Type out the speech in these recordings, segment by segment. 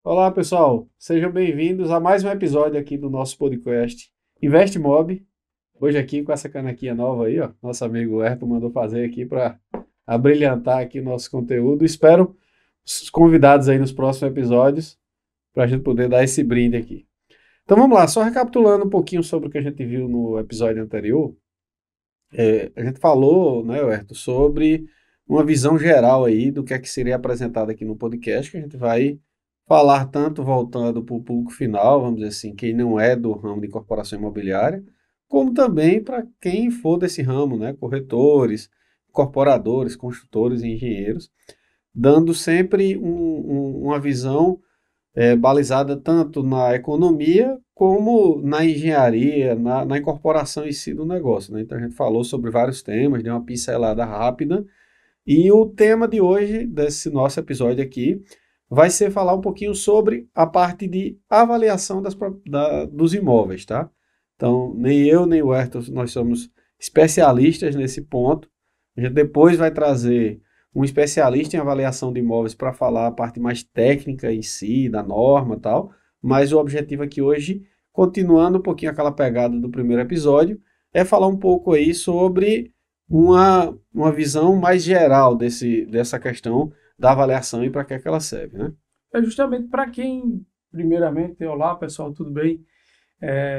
Olá, pessoal. Sejam bem-vindos a mais um episódio aqui do nosso podcast InvestMob. Hoje aqui com essa canequinha nova aí, ó. Nosso amigo Ayrton mandou fazer aqui para abrilhantar aqui o nosso conteúdo. Espero os convidados aí nos próximos episódios para a gente poder dar esse brinde aqui. Então vamos lá, só recapitulando um pouquinho sobre o que a gente viu no episódio anterior. A gente falou, né, Ayrton, sobre uma visão geral aí do que é que seria apresentado aqui no podcast, que a gente vai falar tanto voltando para o público final, vamos dizer assim, quem não é do ramo de incorporação imobiliária, como também para quem for desse ramo, né, corretores, incorporadores, construtores e engenheiros, dando sempre uma visão balizada tanto na economia como na engenharia, na incorporação em si do negócio, né? Então a gente falou sobre vários temas, deu uma pincelada rápida, e o tema de hoje, desse nosso episódio aqui, vai ser falar um pouquinho sobre a parte de avaliação dos imóveis, tá? Então, nem eu, nem o Ayrton, nós somos especialistas nesse ponto. A gente depois vai trazer um especialista em avaliação de imóveis para falar a parte mais técnica em si, da norma e tal, mas o objetivo aqui hoje, continuando um pouquinho aquela pegada do primeiro episódio, é falar um pouco aí sobre uma visão mais geral dessa questão da avaliação e para que é que ela serve, né? É justamente para quem, primeiramente, olá pessoal, tudo bem?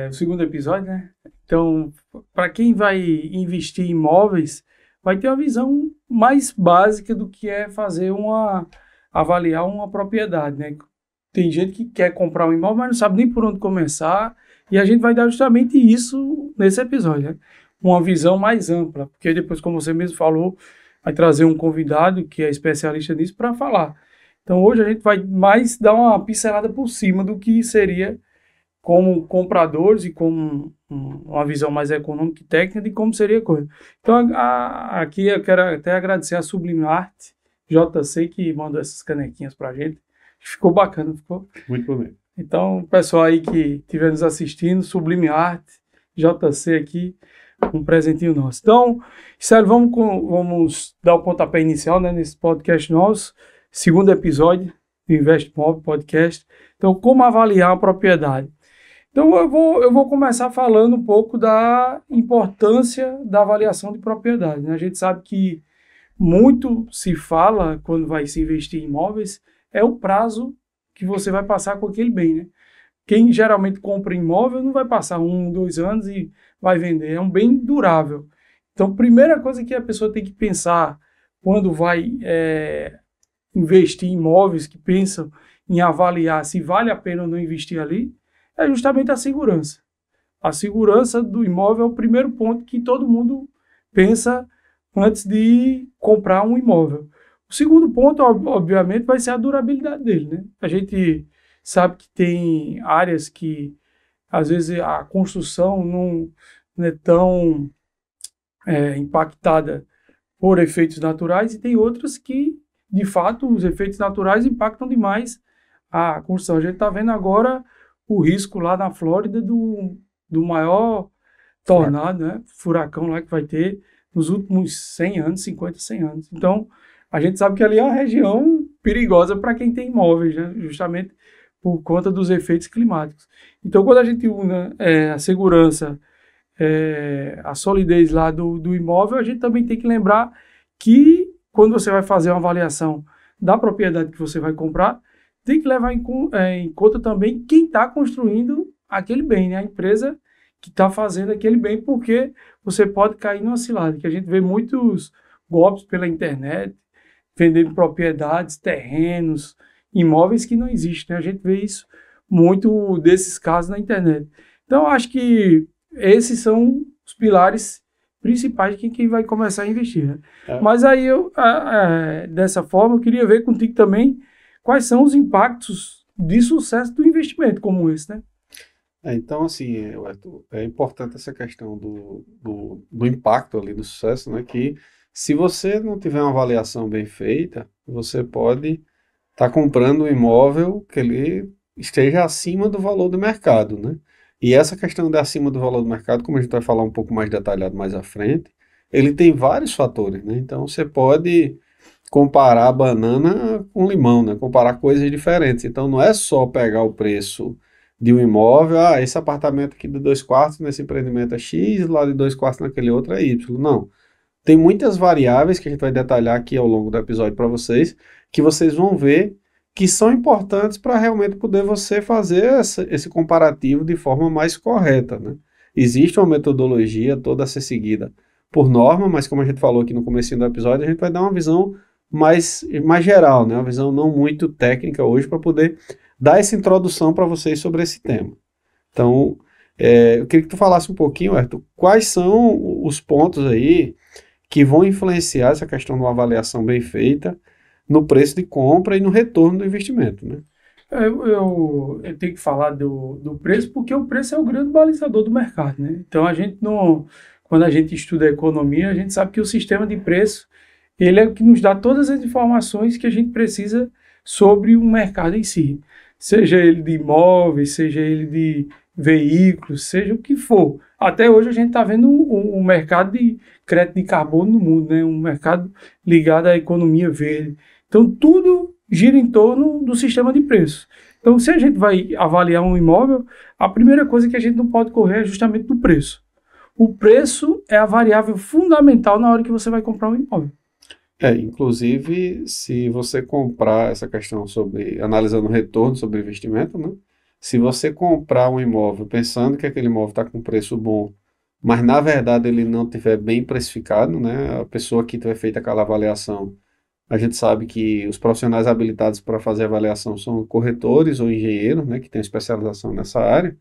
O segundo episódio, né? Então, para quem vai investir em imóveis, vai ter uma visão mais básica do que é avaliar uma propriedade, né? Tem gente que quer comprar um imóvel, mas não sabe nem por onde começar, e a gente vai dar justamente isso nesse episódio, né? Uma visão mais ampla, porque depois, como você mesmo falou, vai trazer um convidado que é especialista nisso para falar. Então hoje a gente vai mais dar uma pincelada por cima do que seria como compradores e com uma visão mais econômica e técnica de como seria a coisa. Então aqui eu quero até agradecer a Sublime Art JC que mandou essas canequinhas para a gente. Ficou bacana, ficou? Muito bom mesmo. Então, o pessoal aí que estiver nos assistindo, Sublime Art, JC aqui, um presentinho nosso. Então, sério, vamos dar o pontapé inicial, né, nesse podcast nosso, segundo episódio do InvestMob Podcast. Então, como avaliar a propriedade? Então, eu vou começar falando um pouco da importância da avaliação de propriedade, né? A gente sabe que muito se fala, quando vai se investir em imóveis, é o prazo que você vai passar com aquele bem, né? Quem geralmente compra imóvel não vai passar 1, 2 anos e vai vender. É um bem durável. Então, primeira coisa que a pessoa tem que pensar quando vai investir em imóveis, que pensam em avaliar se vale a pena ou não investir ali, é justamente a segurança. A segurança do imóvel é o primeiro ponto que todo mundo pensa antes de comprar um imóvel. O segundo ponto, obviamente, vai ser a durabilidade dele, né? A gente sabe que tem áreas que, às vezes, a construção não é tão impactada por efeitos naturais e tem outras que, de fato, os efeitos naturais impactam demais a construção. A gente está vendo agora o risco lá na Flórida do maior tornado, né? Furacão lá que vai ter nos últimos 100 anos, 50, 100 anos. Então, a gente sabe que ali é uma região perigosa para quem tem imóveis, né? Justamente por conta dos efeitos climáticos. Então, quando a gente une a segurança, a solidez lá do imóvel, a gente também tem que lembrar que quando você vai fazer uma avaliação da propriedade que você vai comprar, tem que levar em conta também quem está construindo aquele bem, né? A empresa que está fazendo aquele bem, porque você pode cair numa cilada, que a gente vê muitos golpes pela internet, vendendo propriedades, terrenos, imóveis que não existem, né? A gente vê isso muito desses casos na internet. Então, eu acho que esses são os pilares principais de quem vai começar a investir, né? É, Mas aí, dessa forma, eu queria ver contigo também quais são os impactos de sucesso do investimento como esse, né? então, assim, Arthur, é importante essa questão do impacto ali do sucesso, né? Que se você não tiver uma avaliação bem feita, você pode estar comprando um imóvel que ele esteja acima do valor do mercado, né? E essa questão de acima do valor do mercado, como a gente vai falar um pouco mais detalhado mais à frente, ele tem vários fatores, né? Então, você pode comparar banana com limão, né? Comparar coisas diferentes. Então, não é só pegar o preço de um imóvel, esse apartamento aqui de 2 quartos nesse empreendimento é X, lá de 2 quartos naquele outro é Y. Não. Tem muitas variáveis que a gente vai detalhar aqui ao longo do episódio para vocês, que vocês vão ver que são importantes para realmente poder você fazer esse comparativo de forma mais correta, né? Existe uma metodologia toda a ser seguida por norma, mas como a gente falou aqui no comecinho do episódio, a gente vai dar uma visão mais geral, né? Uma visão não muito técnica hoje para poder dar essa introdução para vocês sobre esse tema. Então, eu queria que tu falasse um pouquinho, Arthur, quais são os pontos aí que vão influenciar essa questão de uma avaliação bem feita no preço de compra e no retorno do investimento, né? Eu tenho que falar do preço, porque o preço é o grande balizador do mercado, né? Então, quando a gente estuda economia, a gente sabe que o sistema de preço, ele é o que nos dá todas as informações que a gente precisa sobre o mercado em si. Seja ele de imóveis, seja ele de veículos, seja o que for. Até hoje a gente está vendo um mercado de crédito de carbono no mundo, né? Um mercado ligado à economia verde. Então, tudo gira em torno do sistema de preço. Então, se a gente vai avaliar um imóvel, a primeira coisa que a gente não pode correr é justamente do preço. O preço é a variável fundamental na hora que você vai comprar um imóvel. Inclusive, se você comprar essa questão analisando o retorno sobre investimento, né? Se você comprar um imóvel pensando que aquele imóvel está com preço bom, mas na verdade ele não estiver bem precificado, né? A pessoa que tiver feito aquela avaliação, a gente sabe que os profissionais habilitados para fazer avaliação são corretores ou engenheiros, né? Que têm especialização nessa área.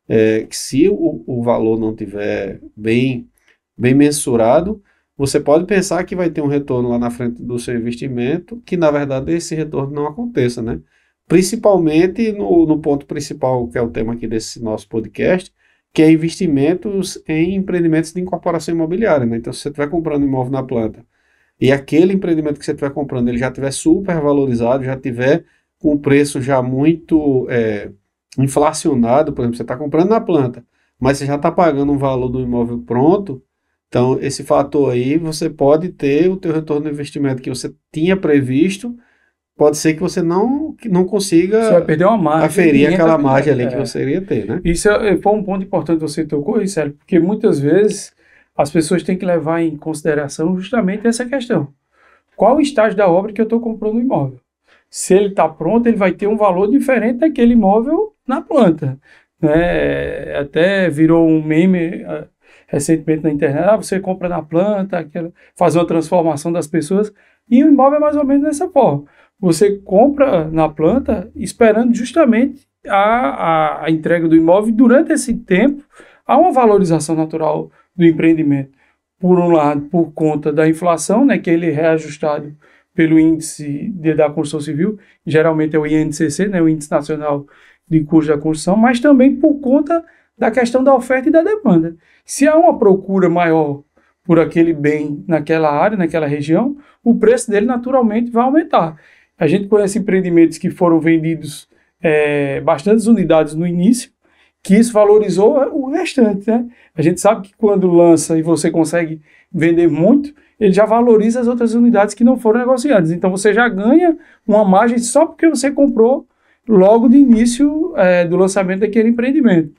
Que se o valor não estiver bem mensurado, você pode pensar que vai ter um retorno lá na frente do seu investimento, que na verdade esse retorno não aconteça, né? Principalmente no ponto principal, que é o tema aqui desse nosso podcast, que é investimentos em empreendimentos de incorporação imobiliária, né? Então, se você estiver comprando imóvel na planta e aquele empreendimento que você estiver comprando, ele já estiver super valorizado, já estiver com o preço já muito inflacionado, por exemplo, você está comprando na planta, mas você já está pagando um valor do imóvel pronto, então esse fator aí, você pode ter o teu retorno do investimento que você tinha previsto, pode ser que você não consiga você vai perder uma margem, aferir aquela margem ali que você iria ter, né? Isso foi um ponto importante que você tocou, Ricardo, porque muitas vezes as pessoas têm que levar em consideração justamente essa questão. Qual o estágio da obra que eu estou comprando o imóvel? Se ele está pronto, ele vai ter um valor diferente daquele imóvel na planta, né? Até virou um meme recentemente na internet, você compra na planta, fazer uma transformação das pessoas, e o imóvel é mais ou menos dessa forma. Você compra na planta esperando justamente a entrega do imóvel. Durante esse tempo, há uma valorização natural do empreendimento. Por um lado, por conta da inflação, né, que ele é reajustado pelo índice da construção civil, geralmente é o INCC, né, o Índice Nacional de Custo da Construção, mas também por conta da questão da oferta e da demanda. Se há uma procura maior por aquele bem naquela área, naquela região, o preço dele naturalmente vai aumentar. A gente conhece empreendimentos que foram vendidos bastantes unidades no início, que isso valorizou o restante, né? A gente sabe que quando lança e você consegue vender muito, ele já valoriza as outras unidades que não foram negociadas. Então você já ganha uma margem só porque você comprou logo de início do lançamento daquele empreendimento.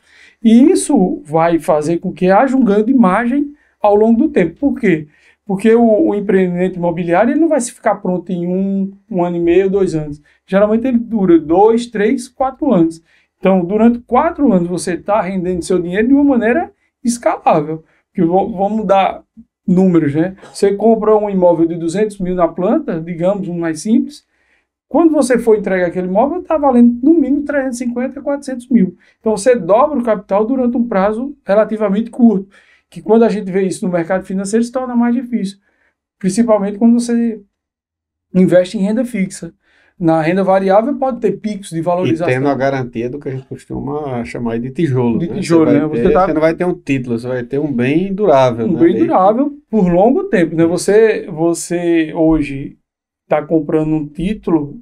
E isso vai fazer com que haja um ganho de margem ao longo do tempo. Por quê? Porque o empreendimento imobiliário ele não vai se ficar pronto em um ano e meio, 2 anos. Geralmente ele dura 2, 3, 4 anos. Então, durante 4 anos você está rendendo seu dinheiro de uma maneira escalável. Porque vamos dar números, né? Você compra um imóvel de 200 mil na planta, digamos, um mais simples. Quando você for entregar aquele imóvel, está valendo no mínimo 350 a 400 mil. Então, você dobra o capital durante um prazo relativamente curto. Que quando a gente vê isso no mercado financeiro, se torna mais difícil. Principalmente quando você investe em renda fixa. Na renda variável pode ter picos de valorização. E tendo a garantia do que a gente costuma chamar de tijolo. De tijolo, né? Você não vai ter um título, você vai ter um bem durável. Um bem durável por longo tempo, né? Você hoje está comprando um título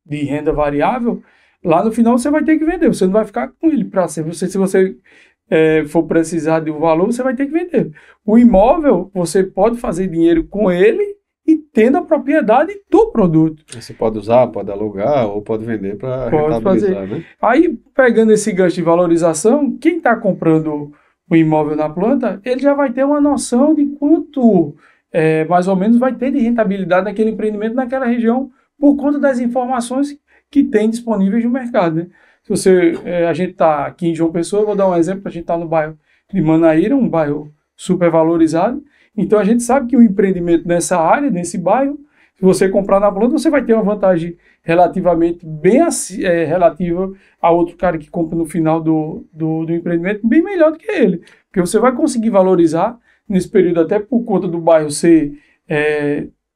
de renda variável, lá no final você vai ter que vender. Você não vai ficar com ele para sempre. Se você for precisar de um valor, você vai ter que vender. O imóvel, você pode fazer dinheiro com ele e tendo a propriedade do produto. Você pode usar, pode alugar ou pode vender para rentabilizar, né? Aí, pegando esse gancho de valorização, quem está comprando o imóvel na planta, ele já vai ter uma noção de quanto, mais ou menos, vai ter de rentabilidade naquele empreendimento, naquela região, por conta das informações que tem disponíveis no mercado, né? Se a gente está aqui em João Pessoa, eu vou dar um exemplo, a gente está no bairro de Manaíra, um bairro super valorizado, então a gente sabe que o empreendimento nessa área, nesse bairro, se você comprar na planta, você vai ter uma vantagem relativamente bem relativa a outro cara que compra no final do empreendimento, bem melhor do que ele, porque você vai conseguir valorizar nesse período, até por conta do bairro ser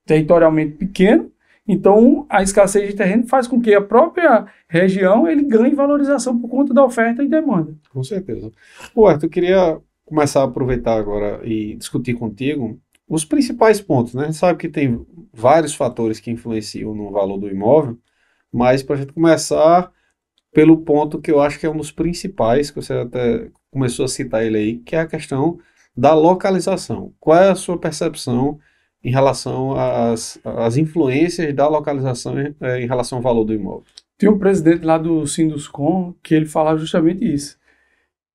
territorialmente pequeno. Então, a escassez de terreno faz com que a própria região ele ganhe valorização por conta da oferta e demanda. Com certeza. Arthur, eu queria começar a aproveitar agora e discutir contigo os principais pontos, né? A gente sabe que tem vários fatores que influenciam no valor do imóvel, mas para a gente começar pelo ponto que eu acho que é um dos principais, que você até começou a citar ele aí, que é a questão da localização. Qual é a sua percepção em relação às influências da localização em relação ao valor do imóvel? Tem um presidente lá do Sinduscom que ele fala justamente isso,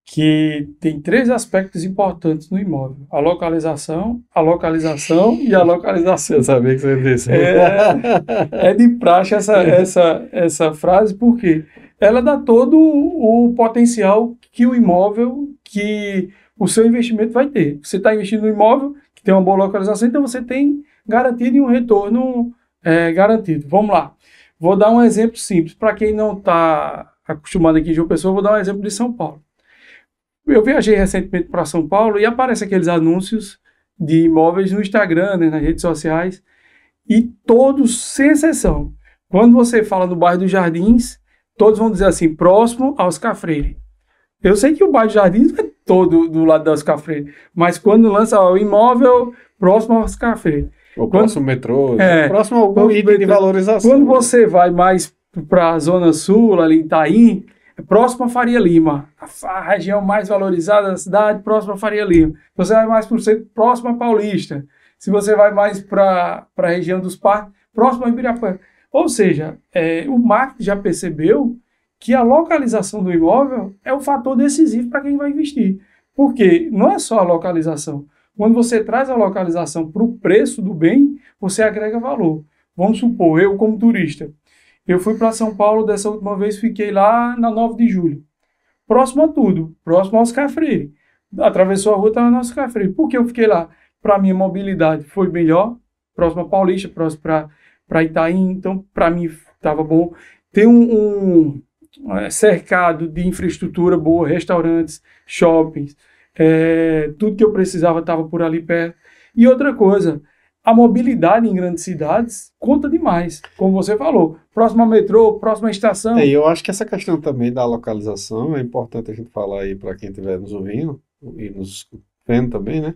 que tem 3 aspectos importantes no imóvel: a localização e a localização. Eu sabia que você ia dizer. É de praxe essa frase, porque ela dá todo o potencial que o imóvel, que o seu investimento vai ter. Você está investindo no imóvel que tem uma boa localização, então você tem garantido e um retorno garantido. Vamos lá. Vou dar um exemplo simples. Para quem não está acostumado aqui em João Pessoa, vou dar um exemplo de São Paulo. Eu viajei recentemente para São Paulo e aparecem aqueles anúncios de imóveis no Instagram, né, nas redes sociais, e todos, sem exceção, quando você fala no bairro dos Jardins, todos vão dizer assim, próximo a Oscar Freire. Eu sei que o bairro dos Jardins não é todo do lado da Oscar Freire, mas quando lança o imóvel próximo a Oscar Freire. O próximo metrô, próximo a algum item de valorização. Quando você vai mais para a Zona Sul, ali em Itaim, próximo a Faria Lima, a região mais valorizada da cidade, próximo a Faria Lima. Você vai mais para o centro, próximo a Paulista. Se você vai mais para a região dos parques, próximo a Ibirapuera. Ou seja, o marketing já percebeu que a localização do imóvel é o fator decisivo para quem vai investir. Porque não é só a localização. Quando você traz a localização para o preço do bem, você agrega valor. Vamos supor, eu como turista, eu fui para São Paulo dessa última vez, fiquei lá na 9 de julho. Próximo a tudo, próximo ao Oscar Freire. Atravessou a rua, estava no Oscar Freire. Por que eu fiquei lá? Para mim, a mobilidade foi melhor, próximo a Paulista, próximo para Itaim, então para mim estava bom. Tem um cercado de infraestrutura boa, restaurantes, shoppings, tudo que eu precisava estava por ali perto. E outra coisa, a mobilidade em grandes cidades conta demais, como você falou, próximo ao metrô, próxima estação. Eu acho que essa questão também da localização é importante a gente falar aí para quem estiver nos ouvindo e nos vendo também, né?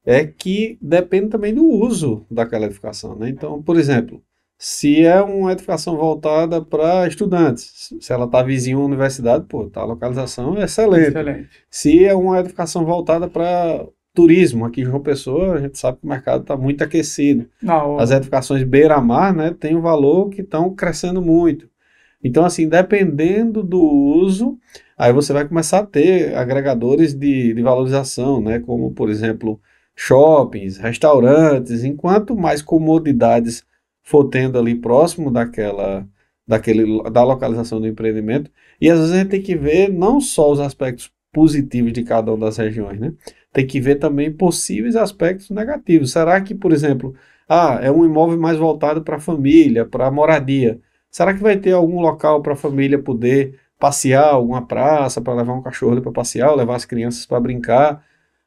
É que depende também do uso daquela edificação, né? Então, por exemplo, se é uma edificação voltada para estudantes, se ela está vizinha a uma universidade, a localização é excelente. Se é uma edificação voltada para turismo, aqui em João Pessoa, a gente sabe que o mercado está muito aquecido. As edificações beira-mar, né, tem um valor que estão crescendo muito. Então, assim, dependendo do uso, aí você vai começar a ter agregadores de valorização, né, como, por exemplo, shoppings, restaurantes, enquanto mais comodidades for tendo ali próximo da localização do empreendimento, e às vezes a gente tem que ver não só os aspectos positivos de cada uma das regiões, né? Tem que ver também possíveis aspectos negativos. Será que, por exemplo, é um imóvel mais voltado para a família, para a moradia? Será que vai ter algum local para a família poder passear, alguma praça para levar um cachorro para passear, ou levar as crianças para brincar?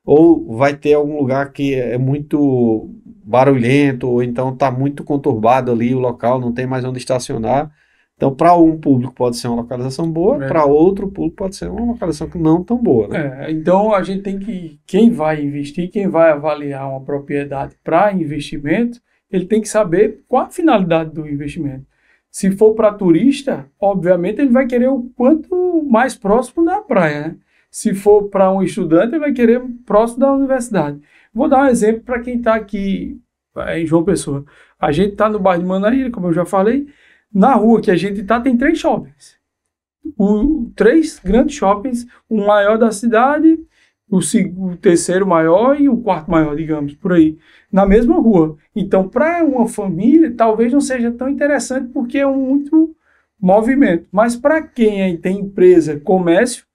Ou vai ter algum lugar que é muito barulhento, ou então está muito conturbado ali o local, não tem mais onde estacionar? Então, para um público pode ser uma localização boa, para outro público pode ser uma localização que não tão boa, né? Então, a gente tem que, quem vai investir, quem vai avaliar uma propriedade para investimento, ele tem que saber qual a finalidade do investimento. Se for para turista, obviamente ele vai querer o quanto mais próximo da praia, né? Se for para um estudante, ele vai querer próximo da universidade. Vou dar um exemplo para quem está aqui em João Pessoa. A gente está no bairro de Manaíra, como eu já falei. Na rua que a gente está, tem 3 shoppings. 3 grandes shoppings, o maior da cidade, o terceiro maior e o quarto maior, digamos, por aí, na mesma rua. Então, para uma família, talvez não seja tão interessante porque é muito movimento. Mas para quem tem empresa, comércio,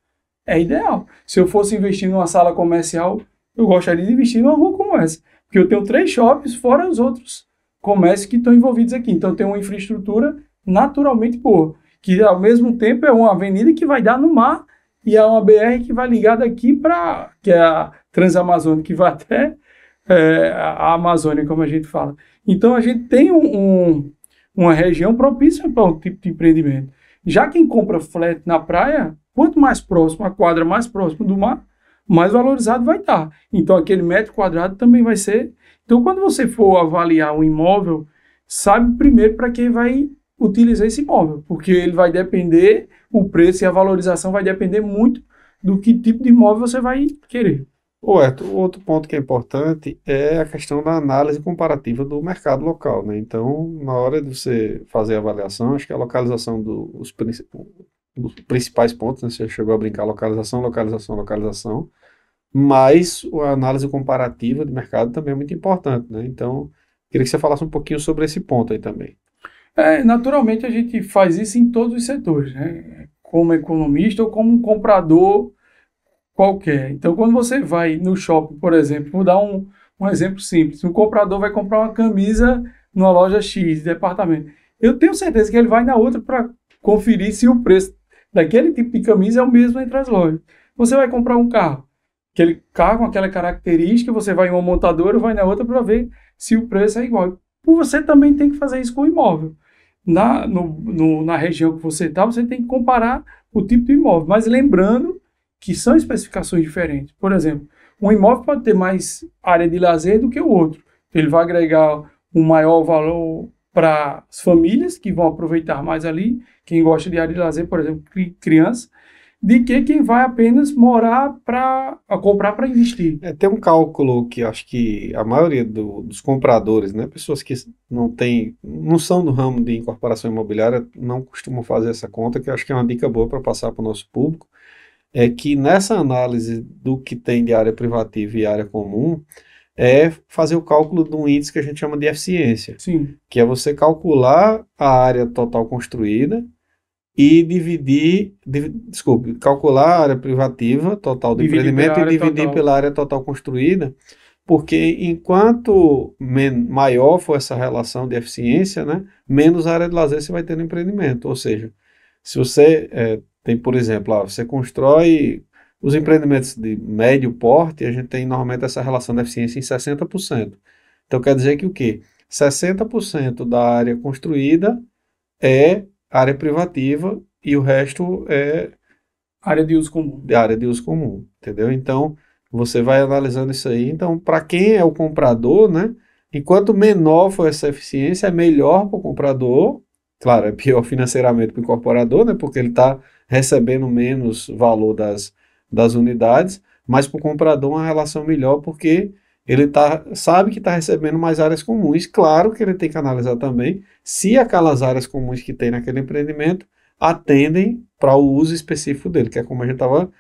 é ideal. Se eu fosse investir numa sala comercial, eu gostaria de investir numa rua como essa. Porque eu tenho 3 shoppings, fora os outros comércios que estão envolvidos aqui. Então, tem uma infraestrutura naturalmente boa, que ao mesmo tempo é uma avenida que vai dar no mar e é uma BR que vai ligar daqui para, que é a Transamazônica, que vai até a Amazônia, como a gente fala. Então, a gente tem uma região propícia para um tipo de empreendimento. Já quem compra flat na praia, quanto mais próximo, a quadra mais próxima do mar, mais valorizado vai estar. Então, aquele metro quadrado também vai ser. Então, quando você for avaliar um imóvel, sabe primeiro para quem vai utilizar esse imóvel, porque ele vai depender, o preço e a valorização vai depender muito do que tipo de imóvel você vai querer. Outro ponto que é importante é a questão da análise comparativa do mercado local, né? Então, na hora de você fazer a avaliação, acho que a localização dos principais pontos, né? Você chegou a brincar localização, mas a análise comparativa de mercado também é muito importante, né? Então, queria que você falasse um pouquinho sobre esse ponto aí também. Naturalmente a gente faz isso em todos os setores, né? Como economista ou como um comprador qualquer. Então, quando você vai no shopping, por exemplo, vou dar um exemplo simples. Um comprador vai comprar uma camisa numa loja X de departamento. Eu tenho certeza que ele vai na outra para conferir se o preço daquele tipo de camisa é o mesmo entre as lojas. Você vai comprar um carro, aquele carro com aquela característica, você vai em uma montadora, vai na outra para ver se o preço é igual. Você também tem que fazer isso com o imóvel. Na região que você está, você tem que comparar o tipo de imóvel, mas lembrando que são especificações diferentes. Por exemplo, um imóvel pode ter mais área de lazer do que o outro. Ele vai agregar um maior valor para as famílias que vão aproveitar mais ali, quem gosta de área de lazer, por exemplo, criança, de que quem vai apenas morar para comprar para investir. Tem um cálculo que acho que a maioria dos compradores, né, pessoas que não são do ramo de incorporação imobiliária, não costumam fazer essa conta, que eu acho que é uma dica boa para passar para o nosso público, é que nessa análise do que tem de área privativa e área comum, é fazer o cálculo de um índice que a gente chama de eficiência. Sim. Que é você calcular a área total construída e calcular a área privativa total do empreendimento e dividir pela área total construída, porque enquanto maior for essa relação de eficiência, né, menos área de lazer você vai ter no empreendimento. Ou seja, se você tem, por exemplo, você constrói os empreendimentos de médio porte, a gente tem normalmente essa relação de eficiência em 60%. Então quer dizer que o quê? 60% da área construída é área privativa e o resto é área de uso comum. Área de uso comum, entendeu? Então, você vai analisando isso aí. Então, para quem é o comprador, né? Enquanto menor for essa eficiência, é melhor para o comprador. Claro, é pior financeiramente para o incorporador, né? Porque ele está recebendo menos valor das unidades, mas para o comprador uma relação melhor porque ele sabe que está recebendo mais áreas comuns. Claro que ele tem que analisar também se aquelas áreas comuns que tem naquele empreendimento atendem para o uso específico dele, que é como a gente estava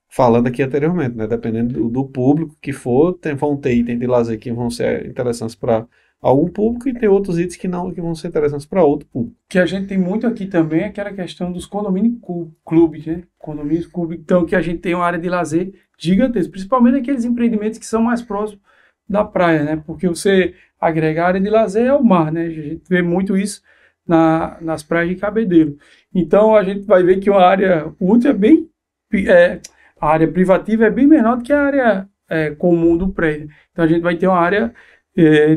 falando aqui anteriormente, né? Dependendo do público que for, vão ter itens de lazer que vão ser interessantes para algum público e tem outros itens que vão ser interessantes para outro público. Que a gente tem muito aqui também é aquela questão dos condomínios clubes, né? Condomínios clubes, então que a gente tem uma área de lazer gigantesca, principalmente aqueles empreendimentos que são mais próximos da praia, né? Porque você agregar área de lazer ao mar, né? A gente vê muito isso nas praias de Cabedelo. Então a gente vai ver que uma área útil a área privativa é bem menor do que a área comum do prédio. Então a gente vai ter uma área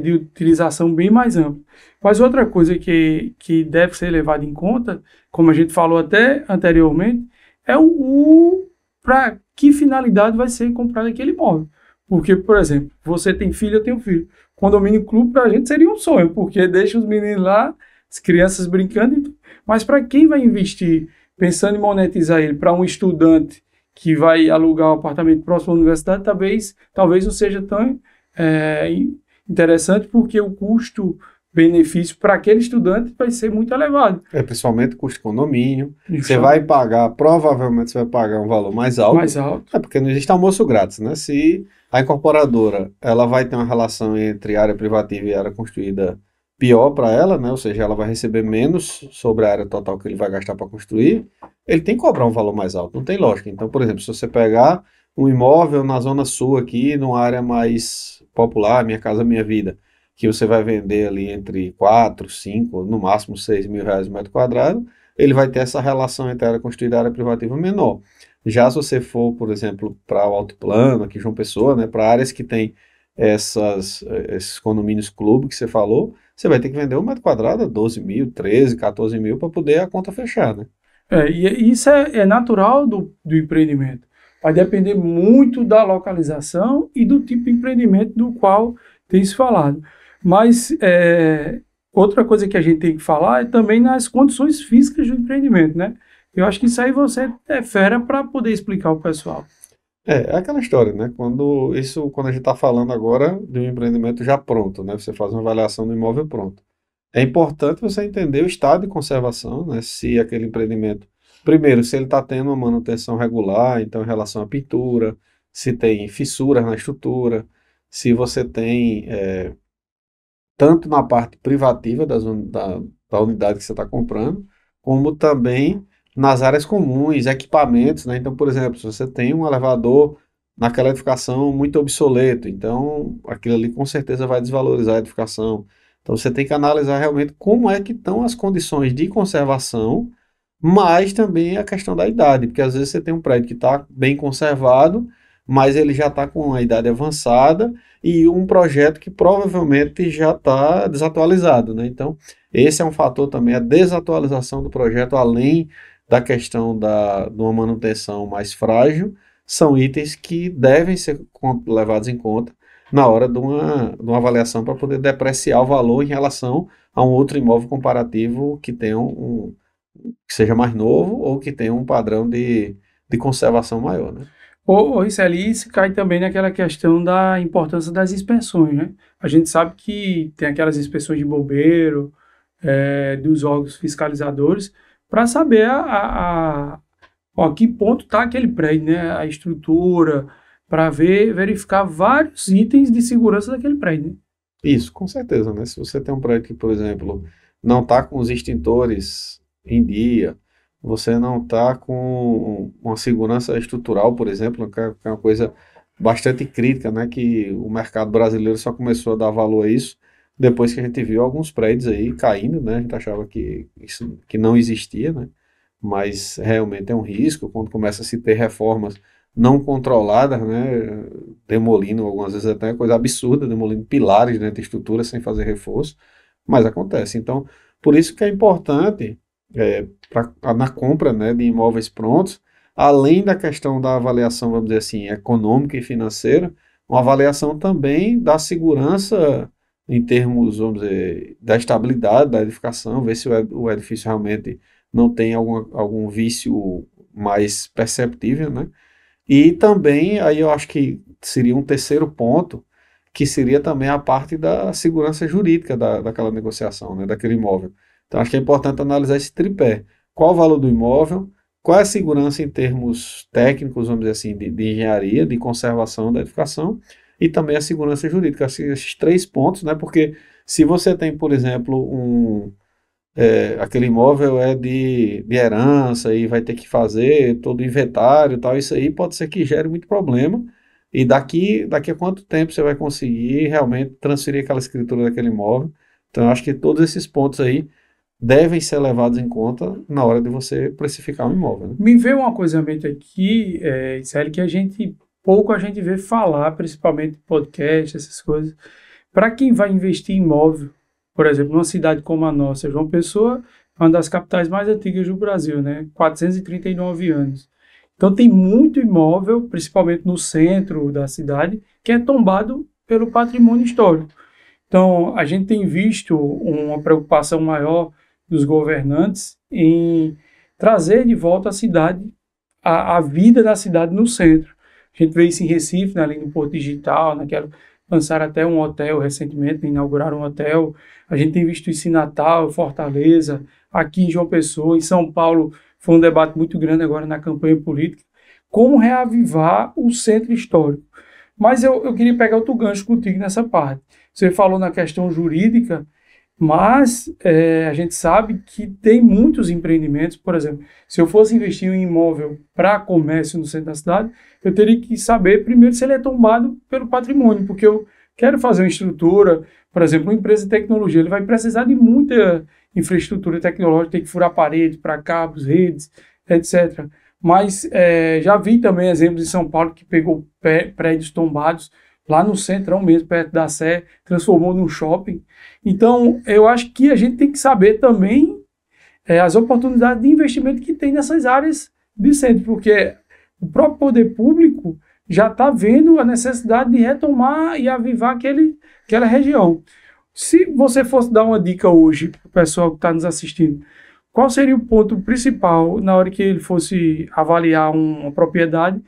de utilização bem mais ampla. Mas outra coisa que deve ser levada em conta, como a gente falou até anteriormente, é para que finalidade vai ser comprado aquele imóvel. Porque, por exemplo, você tem filho, eu tenho filho. Condomínio clube para a gente seria um sonho, porque deixa os meninos lá, as crianças brincando. Mas para quem vai investir, pensando em monetizar ele, para um estudante que vai alugar um apartamento próximo à universidade, talvez não seja tão interessante porque o custo-benefício para aquele estudante vai ser muito elevado. Principalmente custo de condomínio. Você Isso. vai pagar, provavelmente você vai pagar um valor mais alto. Mais alto. Porque não existe almoço grátis, né? Se a incorporadora, ela vai ter uma relação entre área privativa e área construída pior para ela, né? Ou seja, ela vai receber menos sobre a área total que ele vai gastar para construir, ele tem que cobrar um valor mais alto, não tem lógica. Então, por exemplo, se você pegar um imóvel na Zona Sul aqui, numa área mais popular, Minha Casa Minha Vida, que você vai vender ali entre 4, 5, no máximo 6 mil reais o metro quadrado, ele vai ter essa relação entre a área construída e a área privativa menor. Já se você for, por exemplo, para o Alto Plano, aqui em João Pessoa, né, para áreas que tem esses condomínios clube que você falou, você vai ter que vender um metro quadrado a 12 mil, 13, 14 mil para poder a conta fechar, né? E isso é natural do empreendimento. Vai depender muito da localização e do tipo de empreendimento do qual tem se falado. Mas outra coisa que a gente tem que falar é também nas condições físicas do empreendimento, né? Eu acho que isso aí você é fera para poder explicar ao pessoal. É aquela história, né? Quando a gente está falando agora de um empreendimento já pronto, né? Você faz uma avaliação do imóvel pronto. É importante você entender o estado de conservação, né? Se aquele empreendimento, primeiro, se ele está tendo uma manutenção regular, então em relação à pintura, se tem fissuras na estrutura, se você tem, tanto na parte privativa da unidade que você está comprando, como também nas áreas comuns, equipamentos, né? Então, por exemplo, se você tem um elevador naquela edificação muito obsoleto, então aquilo ali com certeza vai desvalorizar a edificação. Então você tem que analisar realmente como é que estão as condições de conservação, mas também a questão da idade, porque às vezes você tem um prédio que está bem conservado, mas ele já está com a idade avançada e um projeto que provavelmente já está desatualizado, né? Então, esse é um fator também, a desatualização do projeto, além da questão de uma manutenção mais frágil, são itens que devem ser levados em conta na hora de uma avaliação para poder depreciar o valor em relação a um outro imóvel comparativo que tenha que seja mais novo ou que tenha um padrão de conservação maior, né? Isso ali se cai também naquela questão da importância das inspeções, né? A gente sabe que tem aquelas inspeções de bombeiro, dos órgãos fiscalizadores, para saber a que ponto está aquele prédio, né? A estrutura, para verificar vários itens de segurança daquele prédio, né? Isso, com certeza, né? Se você tem um prédio que, por exemplo, não está com os extintores em dia, você não está com uma segurança estrutural, por exemplo, que é uma coisa bastante crítica, né? Que o mercado brasileiro só começou a dar valor a isso depois que a gente viu alguns prédios aí caindo, né? A gente achava que isso que não existia, né? Mas realmente é um risco quando começa a se ter reformas não controladas, né? Demolindo, algumas vezes até coisa absurda, demolindo pilares dentro de estruturas sem fazer reforço, mas acontece. Então, por isso que é importante, na compra, né, de imóveis prontos, além da questão da avaliação, vamos dizer assim, econômica e financeira, uma avaliação também da segurança em termos, vamos dizer, da estabilidade da edificação, ver se o edifício realmente não tem algum vício mais perceptível, né? E também, aí eu acho que seria um terceiro ponto, que seria também a parte da segurança jurídica daquela negociação, né, daquele imóvel. Então, acho que é importante analisar esse tripé. Qual o valor do imóvel? Qual é a segurança em termos técnicos, vamos dizer assim, de engenharia, de conservação da edificação? E também a segurança jurídica. Esses três pontos, né? Porque se você tem, por exemplo, aquele imóvel é de herança e vai ter que fazer todo o inventário e tal, isso aí pode ser que gere muito problema. E daqui a quanto tempo você vai conseguir realmente transferir aquela escritura daquele imóvel? Então, eu acho que todos esses pontos aí devem ser levados em conta na hora de você precificar um imóvel, né? Me veio uma coisa à mente aqui, Iseli, que pouco a gente vê falar, principalmente em podcast, essas coisas. Para quem vai investir em imóvel, por exemplo, numa cidade como a nossa, João Pessoa é uma das capitais mais antigas do Brasil, né? 439 anos. Então tem muito imóvel, principalmente no centro da cidade, que é tombado pelo patrimônio histórico. Então a gente tem visto uma preocupação maior dos governantes em trazer de volta a cidade, a vida da cidade no centro. A gente vê isso em Recife, né, ali no Porto Digital, lançaram até um hotel recentemente, inauguraram um hotel. A gente tem visto isso em Natal, Fortaleza, aqui em João Pessoa, em São Paulo. Foi um debate muito grande agora na campanha política. Como reavivar o centro histórico. Mas eu queria pegar outro gancho contigo nessa parte. Você falou na questão jurídica, mas a gente sabe que tem muitos empreendimentos. Por exemplo, se eu fosse investir em um imóvel para comércio no centro da cidade, eu teria que saber primeiro se ele é tombado pelo patrimônio, porque eu quero fazer uma estrutura, por exemplo, uma empresa de tecnologia, ele vai precisar de muita infraestrutura tecnológica, tem que furar paredes para cabos, redes, etc. Mas já vi também exemplos em São Paulo que pegou prédios tombados lá no centrão mesmo, perto da Sé, transformou num shopping. Então, eu acho que a gente tem que saber também as oportunidades de investimento que tem nessas áreas de centro, porque o próprio poder público já está vendo a necessidade de retomar e avivar aquela região. Se você fosse dar uma dica hoje para o pessoal que está nos assistindo, qual seria o ponto principal na hora que ele fosse avaliar uma propriedade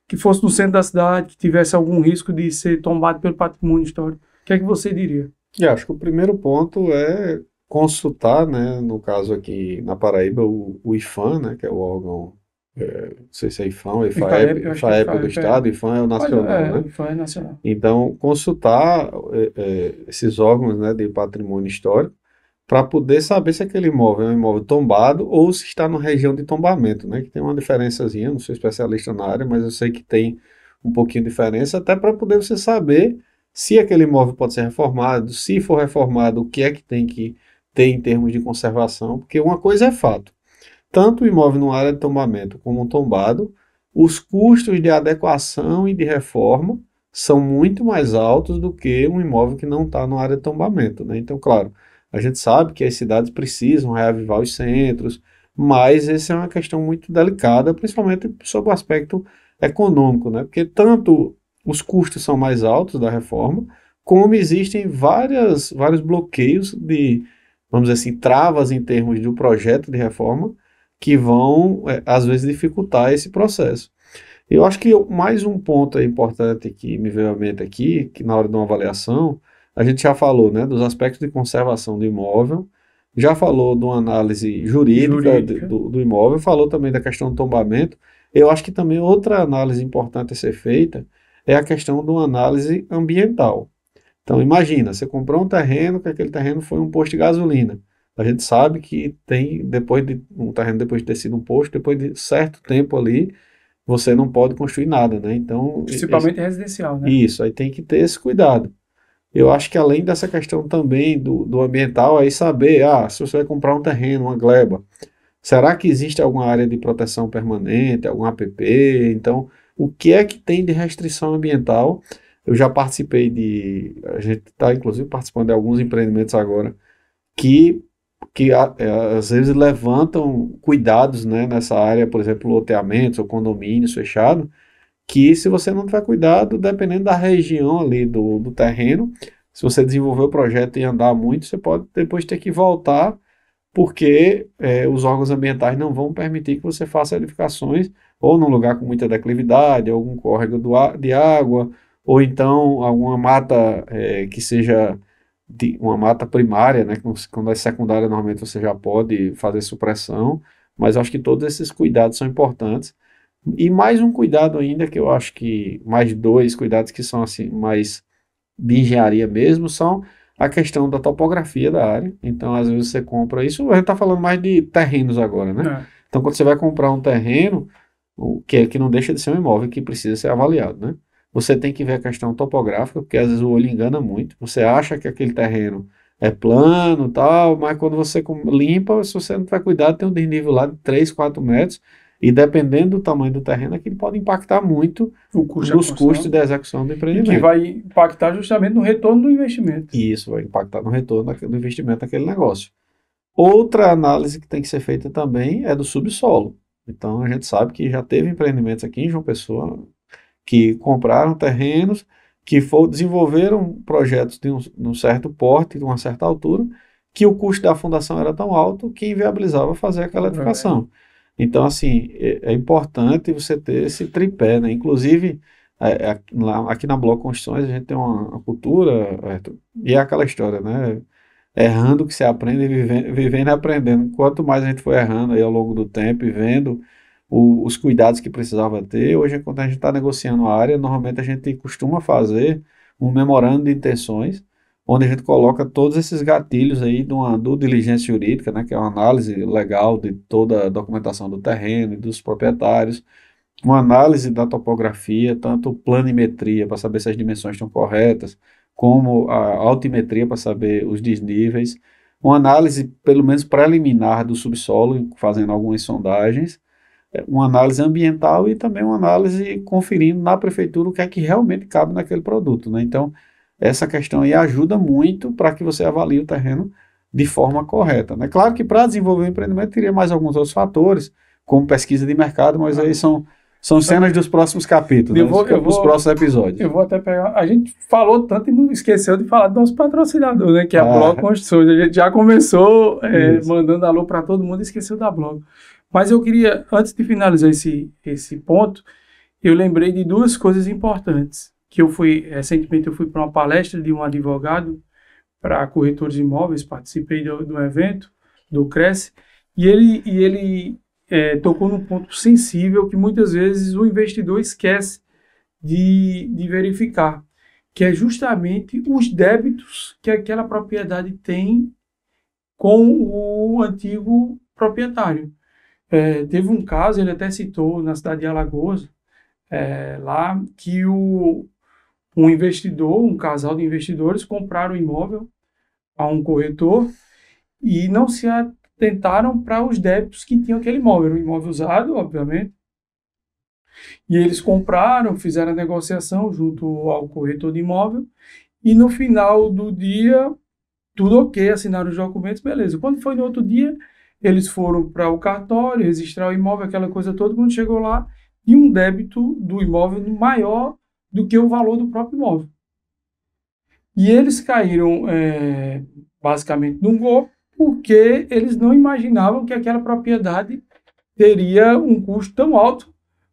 que fosse no centro da cidade, que tivesse algum risco de ser tombado pelo patrimônio histórico? O que é que você diria? Eu acho que o primeiro ponto é consultar, né, no caso aqui na Paraíba, o IPHAN, né, que é o órgão, não sei se é IPHAN ou IFAEP, eu acho que é IFAEP do Estado, IPHAN é o nacional, né? O IFAM é nacional. Então, consultar esses órgãos, né, de patrimônio histórico para poder saber se aquele imóvel é um imóvel tombado ou se está na região de tombamento, né, que tem uma diferençazinha, não sou especialista na área, mas eu sei que tem um pouquinho de diferença, até para poder você saber se aquele imóvel pode ser reformado, se for reformado, o que é que tem que ter em termos de conservação, porque uma coisa é fato, tanto o imóvel numa área de tombamento como um tombado, os custos de adequação e de reforma são muito mais altos do que um imóvel que não está numa área de tombamento, né? Então, claro, a gente sabe que as cidades precisam reavivar os centros, mas essa é uma questão muito delicada, principalmente sob o aspecto econômico, né? Porque tanto os custos são mais altos da reforma, como existem vários bloqueios de, vamos dizer assim, travas em termos do projeto de reforma que vão, às vezes, dificultar esse processo. Eu acho que mais um ponto importante que me veio à mente aqui, que na hora de uma avaliação, a gente já falou, né, dos aspectos de conservação do imóvel, já falou de uma análise jurídica do imóvel, falou também da questão do tombamento. Eu acho que também outra análise importante a ser feita é a questão de uma análise ambiental. Então, imagina, você comprou um terreno, que aquele terreno foi um posto de gasolina. A gente sabe que tem, depois de um terreno, depois de ter sido um posto, depois de certo tempo ali, você não pode construir nada, né? Então, Principalmente residencial, né? Isso, aí tem que ter esse cuidado. Eu acho que além dessa questão também do ambiental, aí saber, se você vai comprar um terreno, uma gleba, será que existe alguma área de proteção permanente, algum APP? Então, o que é que tem de restrição ambiental? Eu já participei a gente está inclusive participando de alguns empreendimentos agora, que às vezes levantam cuidados, né, nessa área, por exemplo, loteamentos ou condomínios fechados, que se você não tiver cuidado, dependendo da região ali do terreno, se você desenvolver o projeto e andar muito, você pode depois ter que voltar, porque os órgãos ambientais não vão permitir que você faça edificações ou num lugar com muita declividade, algum córrego de água, ou então alguma mata que seja uma mata primária, né? Quando é secundária, normalmente você já pode fazer supressão, mas eu acho que todos esses cuidados são importantes. E mais um cuidado ainda, que eu acho que mais dois cuidados que são assim, mais de engenharia mesmo, são a questão da topografia da área. Então, às vezes você compra isso, a gente está falando mais de terrenos agora, né? Então, quando você vai comprar um terreno, que não deixa de ser um imóvel que precisa ser avaliado, né? Você tem que ver a questão topográfica, porque às vezes o olho engana muito. Você acha que aquele terreno é plano e tal, mas quando você limpa, se você não tiver cuidado, tem um desnível lá de 3, 4 metros, e dependendo do tamanho do terreno, aquilo pode impactar muito nos custos da execução do empreendimento. E que vai impactar justamente no retorno do investimento. E isso vai impactar no retorno do investimento naquele negócio. Outra análise que tem que ser feita também é do subsolo. Então, a gente sabe que já teve empreendimentos aqui em João Pessoa que compraram terrenos, que desenvolveram projetos de um certo porte, de uma certa altura, que o custo da fundação era tão alto que inviabilizava fazer aquela edificação. Então, assim, é importante você ter esse tripé, né? Inclusive, Aqui na Bloco Construções a gente tem uma cultura, Arthur, e é aquela história, né? Errando que se aprende, vivendo e aprendendo. Quanto mais a gente foi errando aí ao longo do tempo e vendo os cuidados que precisava ter, hoje quando a gente está negociando a área, normalmente a gente costuma fazer um memorando de intenções, onde a gente coloca todos esses gatilhos aí de uma due diligência jurídica, né, que é uma análise legal de toda a documentação do terreno e dos proprietários, uma análise da topografia, tanto planimetria para saber se as dimensões estão corretas, como a altimetria para saber os desníveis, uma análise pelo menos preliminar do subsolo, fazendo algumas sondagens, uma análise ambiental e também uma análise conferindo na prefeitura o que é que realmente cabe naquele produto, né? Então, essa questão aí ajuda muito para que você avalie o terreno de forma correta, né? Claro que para desenvolver o empreendimento teria mais alguns outros fatores, como pesquisa de mercado, mas aí são cenas dos próximos capítulos, dos próximos episódios. Eu vou até pegar. A gente falou tanto e não esqueceu de falar do nosso patrocinador, né? Que é a Bloco Construções. A gente já começou mandando alô para todo mundo e esqueceu da Bloco. Mas eu queria, antes de finalizar esse ponto, eu lembrei de duas coisas importantes. Que recentemente eu fui para uma palestra de um advogado para corretores de imóveis, participei do evento, do Cresce, e ele tocou num ponto sensível que muitas vezes o investidor esquece de verificar, que é justamente os débitos que aquela propriedade tem com o antigo proprietário. Teve um caso, ele até citou, na cidade de Alagoas, lá que um casal de investidores compraram o imóvel a um corretor e não se atentaram para os débitos que tinham aquele imóvel. Era um imóvel usado, obviamente. E eles compraram, fizeram a negociação junto ao corretor de imóvel e no final do dia, tudo ok, assinaram os documentos, beleza. Quando foi no outro dia, eles foram para o cartório, registrar o imóvel, aquela coisa toda. Quando chegou lá, tinha um débito do imóvel maior do que o valor do próprio imóvel. E eles caíram basicamente num golpe porque eles não imaginavam que aquela propriedade teria um custo tão alto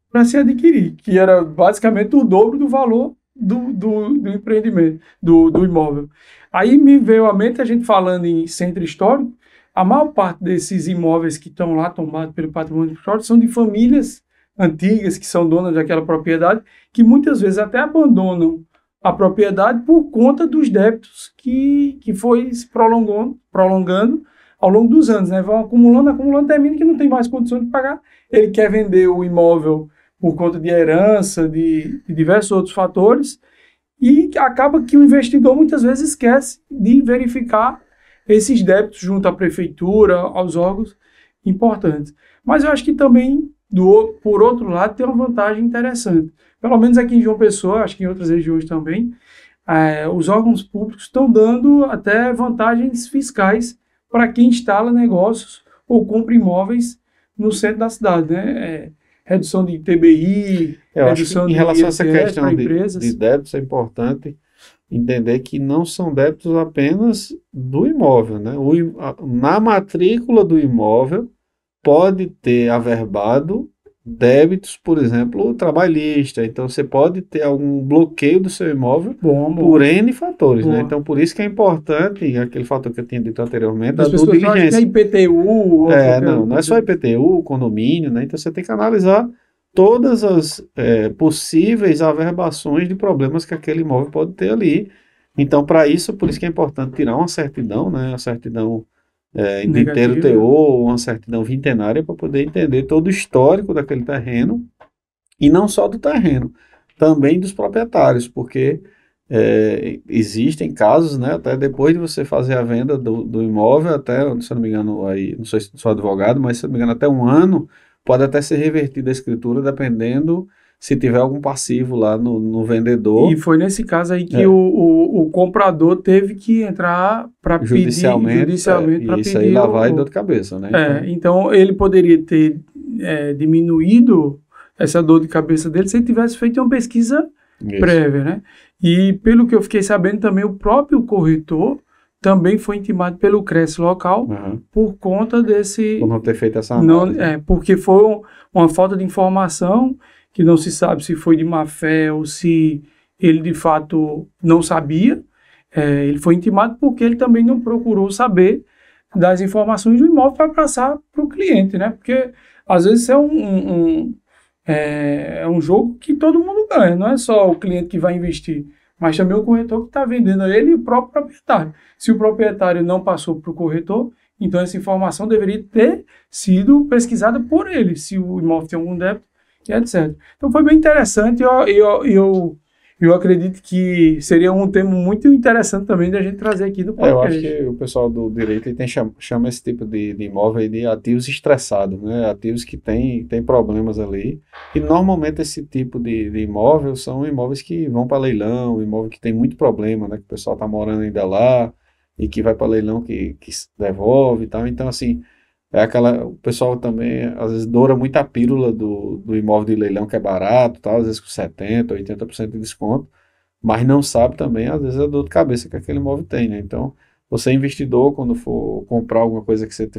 para se adquirir, que era basicamente o dobro do valor do empreendimento, do imóvel. Aí me veio à mente, a gente falando em centro histórico, a maior parte desses imóveis que estão lá tomados pelo patrimônio histórico são de famílias antigas que são donas daquela propriedade, que muitas vezes até abandonam a propriedade por conta dos débitos que foi se prolongando ao longo dos anos, né? Vão acumulando, termina que não tem mais condição de pagar. Ele quer vender o imóvel por conta de herança, de diversos outros fatores, e acaba que o investidor muitas vezes esquece de verificar esses débitos junto à prefeitura, aos órgãos importantes. Mas eu acho que também, por outro lado, tem uma vantagem interessante. Pelo menos aqui em João Pessoa, acho que em outras regiões também, os órgãos públicos estão dando até vantagens fiscais para quem instala negócios ou compra imóveis no centro da cidade, né? Redução de ITBI, redução de em relação a essa questão para empresas. de débitos, é importante entender que não são débitos apenas do imóvel, né? Na matrícula do imóvel pode ter averbado débitos, por exemplo, trabalhista. Então, você pode ter algum bloqueio do seu imóvel por N fatores, né? Então, por isso que é importante, aquele fator que eu tinha dito anteriormente, a due diligência. Que é IPTU. Não é só IPTU, condomínio, né? Então, você tem que analisar todas as possíveis averbações de problemas que aquele imóvel pode ter ali. Então, para isso, por isso que é importante tirar uma certidão, né? Uma certidão de inteiro teor, uma certidão vintenária, para poder entender todo o histórico daquele terreno, e não só do terreno, também dos proprietários, porque existem casos, né, até depois de você fazer a venda do imóvel, até, se eu não me engano, aí, não sei se sou advogado, mas se eu não me engano, até 1 ano, pode até ser revertida a escritura, dependendo se tiver algum passivo lá no vendedor. E foi nesse caso aí que o comprador teve que entrar para pedir judicialmente para isso aí lá vai dor de cabeça, né? Então ele poderia ter diminuído essa dor de cabeça dele se ele tivesse feito uma pesquisa prévia, né? E pelo que eu fiquei sabendo também, o próprio corretor também foi intimado pelo Cresce local por conta desse... Por não ter feito essa análise. Porque foi uma falta de informação que não se sabe se foi de má fé ou se ele de fato não sabia. Ele foi intimado porque ele também não procurou saber das informações do imóvel para passar para o cliente, né? Porque às vezes é um jogo que todo mundo ganha, não é só o cliente que vai investir, mas também o corretor que está vendendo a ele e o próprio proprietário. Se o proprietário não passou para o corretor, então essa informação deveria ter sido pesquisada por ele, se o imóvel tem algum débito e etc. Então foi bem interessante e eu acredito que seria um tema muito interessante também da gente trazer aqui no Eu acho podcast. que o pessoal do direito ele chama esse tipo de imóvel aí de ativos estressados, né? Ativos que tem problemas ali. E normalmente esse tipo de imóvel são imóveis que vão para leilão, imóvel que tem muito problema, né? Que o pessoal está morando ainda lá e que vai para leilão que se devolve e tal. Então, assim, o pessoal também às vezes doura muito a pílula do imóvel de leilão que é barato, tal, às vezes com 70, 80% de desconto, mas não sabe também, às vezes, a dor de cabeça que aquele imóvel tem, né? Então, você investidor, quando for comprar alguma coisa que você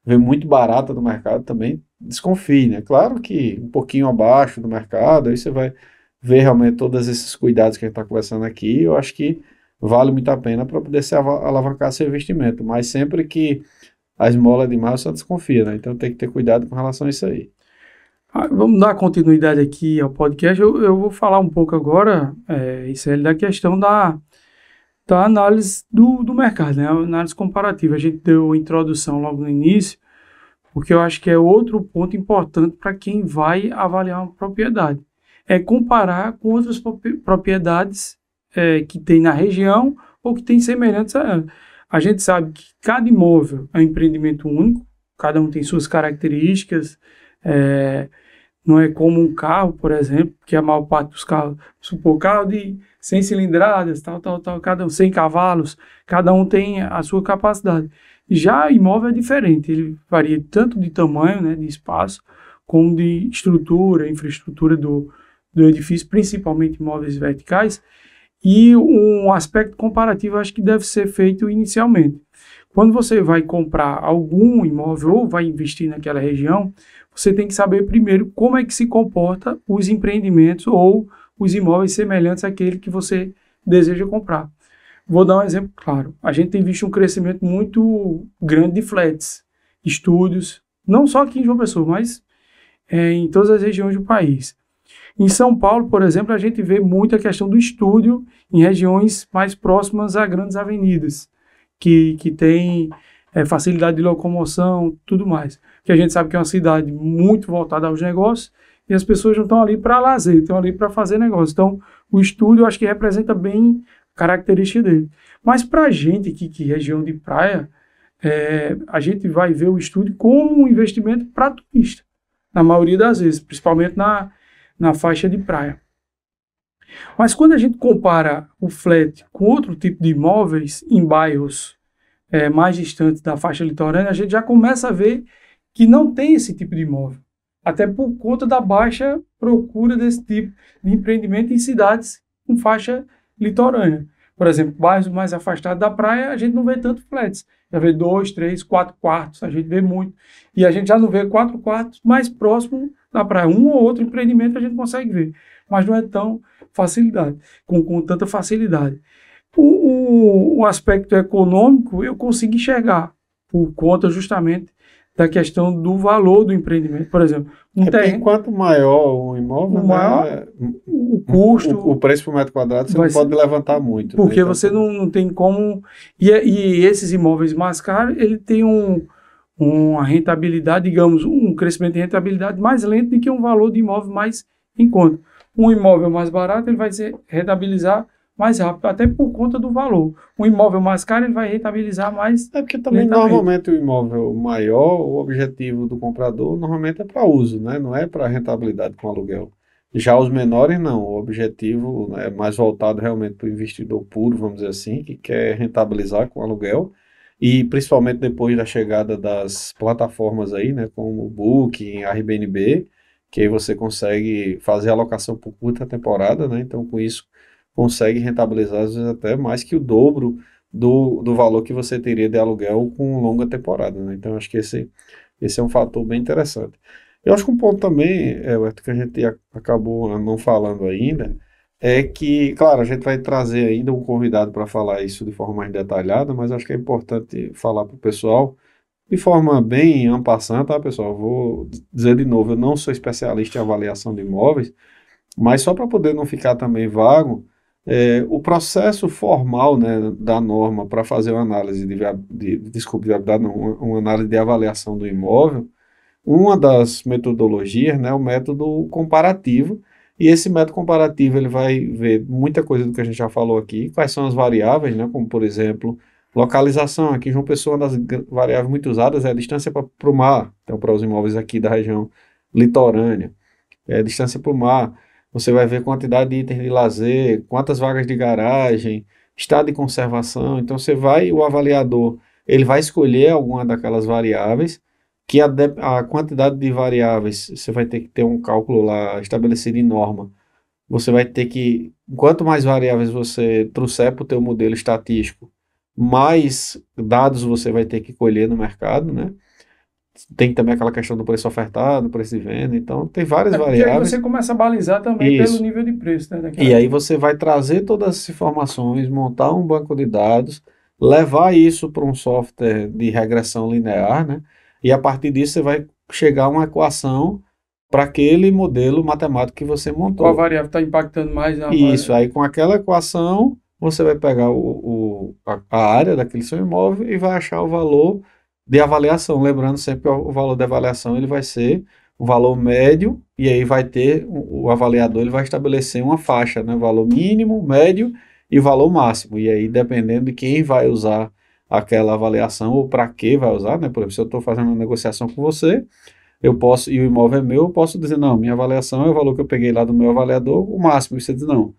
vê muito barata no mercado, também desconfie, né? Claro que um pouquinho abaixo do mercado, aí você vai ver realmente todos esses cuidados que a gente está conversando aqui, eu acho que vale muito a pena para poder se alavancar seu investimento, mas sempre que a esmola é demais, só desconfia, né? Então tem que ter cuidado com relação a isso aí. Vamos dar continuidade aqui ao podcast. Eu vou falar um pouco agora, Iseli, da questão da análise do mercado, né? A análise comparativa. A gente deu a introdução logo no início, porque eu acho que é outro ponto importante para quem vai avaliar uma propriedade. É comparar com outras propriedades que tem na região ou que tem semelhantes a ela. A gente sabe que cada imóvel é um empreendimento único, cada um tem suas características, não é como um carro, por exemplo, que a maior parte dos carros, supor, carro de 100 cilindradas, tal, cada um 100 cavalos, cada um tem a sua capacidade. Já imóvel é diferente, ele varia tanto de tamanho, né, de espaço, como de estrutura, infraestrutura do edifício, principalmente imóveis verticais, e um aspecto comparativo acho que deve ser feito inicialmente. Quando você vai comprar algum imóvel ou vai investir naquela região, você tem que saber primeiro como é que se comporta os empreendimentos ou os imóveis semelhantes àquele que você deseja comprar. Vou dar um exemplo claro. A gente tem visto um crescimento muito grande de flats, estúdios, não só aqui em João Pessoa, mas em todas as regiões do país. Em São Paulo, por exemplo, a gente vê muito a questão do estúdio em regiões mais próximas a grandes avenidas, que tem facilidade de locomoção, tudo mais. Que a gente sabe que é uma cidade muito voltada aos negócios e as pessoas não estão ali para lazer, estão ali para fazer negócio. Então, o estúdio eu acho que representa bem a característica dele. Mas para a gente aqui, que é região de praia, a gente vai ver o estúdio como um investimento para turista, na maioria das vezes, principalmente na faixa de praia. Mas quando a gente compara o flat com outro tipo de imóveis em bairros mais distantes da faixa litorânea, a gente já começa a ver que não tem esse tipo de imóvel. Até por conta da baixa procura desse tipo de empreendimento em cidades com faixa litorânea. Por exemplo, bairros mais afastados da praia, a gente não vê tanto flats. Já vê 2, 3, 4 quartos, a gente vê muito. E a gente já não vê 4 quartos mais próximo da praia. Um ou outro empreendimento a gente consegue ver, mas não é tão facilidade, com tanta facilidade. O aspecto econômico eu consigo enxergar por conta justamente da questão do valor do empreendimento. Por exemplo, Quanto maior o imóvel, maior, o custo, o preço por metro quadrado, você não pode levantar muito. Porque né? Então, você não tem como... E esses imóveis mais caros, ele tem uma rentabilidade, digamos, um crescimento de rentabilidade mais lento do que um valor de imóvel mais em conta. Um imóvel mais barato, ele vai se rentabilizar mais rápido, até por conta do valor. Um imóvel mais caro, ele vai rentabilizar mais porque também lentamente. Normalmente o imóvel maior, o objetivo do comprador normalmente é para uso, né? Não é para rentabilidade com aluguel. Já os menores não, o objetivo é mais voltado realmente para o investidor puro, vamos dizer assim, que quer rentabilizar com aluguel, e principalmente depois da chegada das plataformas aí, né, como o Booking, Airbnb, que aí você consegue fazer alocação por curta temporada, né? Então com isso consegue rentabilizar às vezes até mais que o dobro do valor que você teria de aluguel com longa temporada, né? Então acho que esse é um fator bem interessante. Eu acho que um ponto também, Everton, que a gente acabou não falando ainda, é que, claro, a gente vai trazer ainda um convidado para falar isso de forma mais detalhada, mas acho que é importante falar para o pessoal de forma bem en passant, tá, pessoal? Vou dizer de novo, eu não sou especialista em avaliação de imóveis, mas só para poder não ficar também vago, o processo formal, né, da norma para fazer uma análise desculpe, de viabilidade, não, uma análise de avaliação do imóvel, uma das metodologias, né, é o método comparativo, e esse método comparativo ele vai ver muita coisa do que a gente já falou aqui, quais são as variáveis, né, como por exemplo, localização. Aqui em João Pessoa, uma das variáveis muito usadas é a distância para o mar, então para os imóveis aqui da região litorânea, distância para o mar. Você vai ver quantidade de itens de lazer, quantas vagas de garagem, estado de conservação. Então o avaliador, ele vai escolher alguma daquelas variáveis, que a quantidade de variáveis, você vai ter que ter um cálculo lá estabelecido em norma. Você vai ter que, quanto mais variáveis você trouxer para o teu modelo estatístico, mais dados você vai ter que colher no mercado, né? Tem também aquela questão do preço ofertado, preço de venda, então tem várias Porque aí variáveis. você começa a balizar também pelo Isso. nível de preço, né? E aí você vai trazer todas as informações, montar um banco de dados, levar isso para um software de regressão linear, né? E a partir disso você vai chegar a uma equação para aquele modelo matemático que você Qual a montou. variável está impactando mais na Isso, aí com aquela equação você vai pegar a área daquele seu imóvel e vai achar o valor de avaliação. Lembrando sempre que o valor de avaliação ele vai ser o valor médio, e aí vai ter o avaliador, ele vai estabelecer uma faixa, né? Valor mínimo, médio e valor máximo. E aí, dependendo de quem vai usar aquela avaliação ou para que vai usar, né? Por exemplo, se eu estou fazendo uma negociação com você, eu posso, e o imóvel é meu, eu posso dizer, não, minha avaliação é o valor que eu peguei lá do meu avaliador, o máximo. E você diz, não,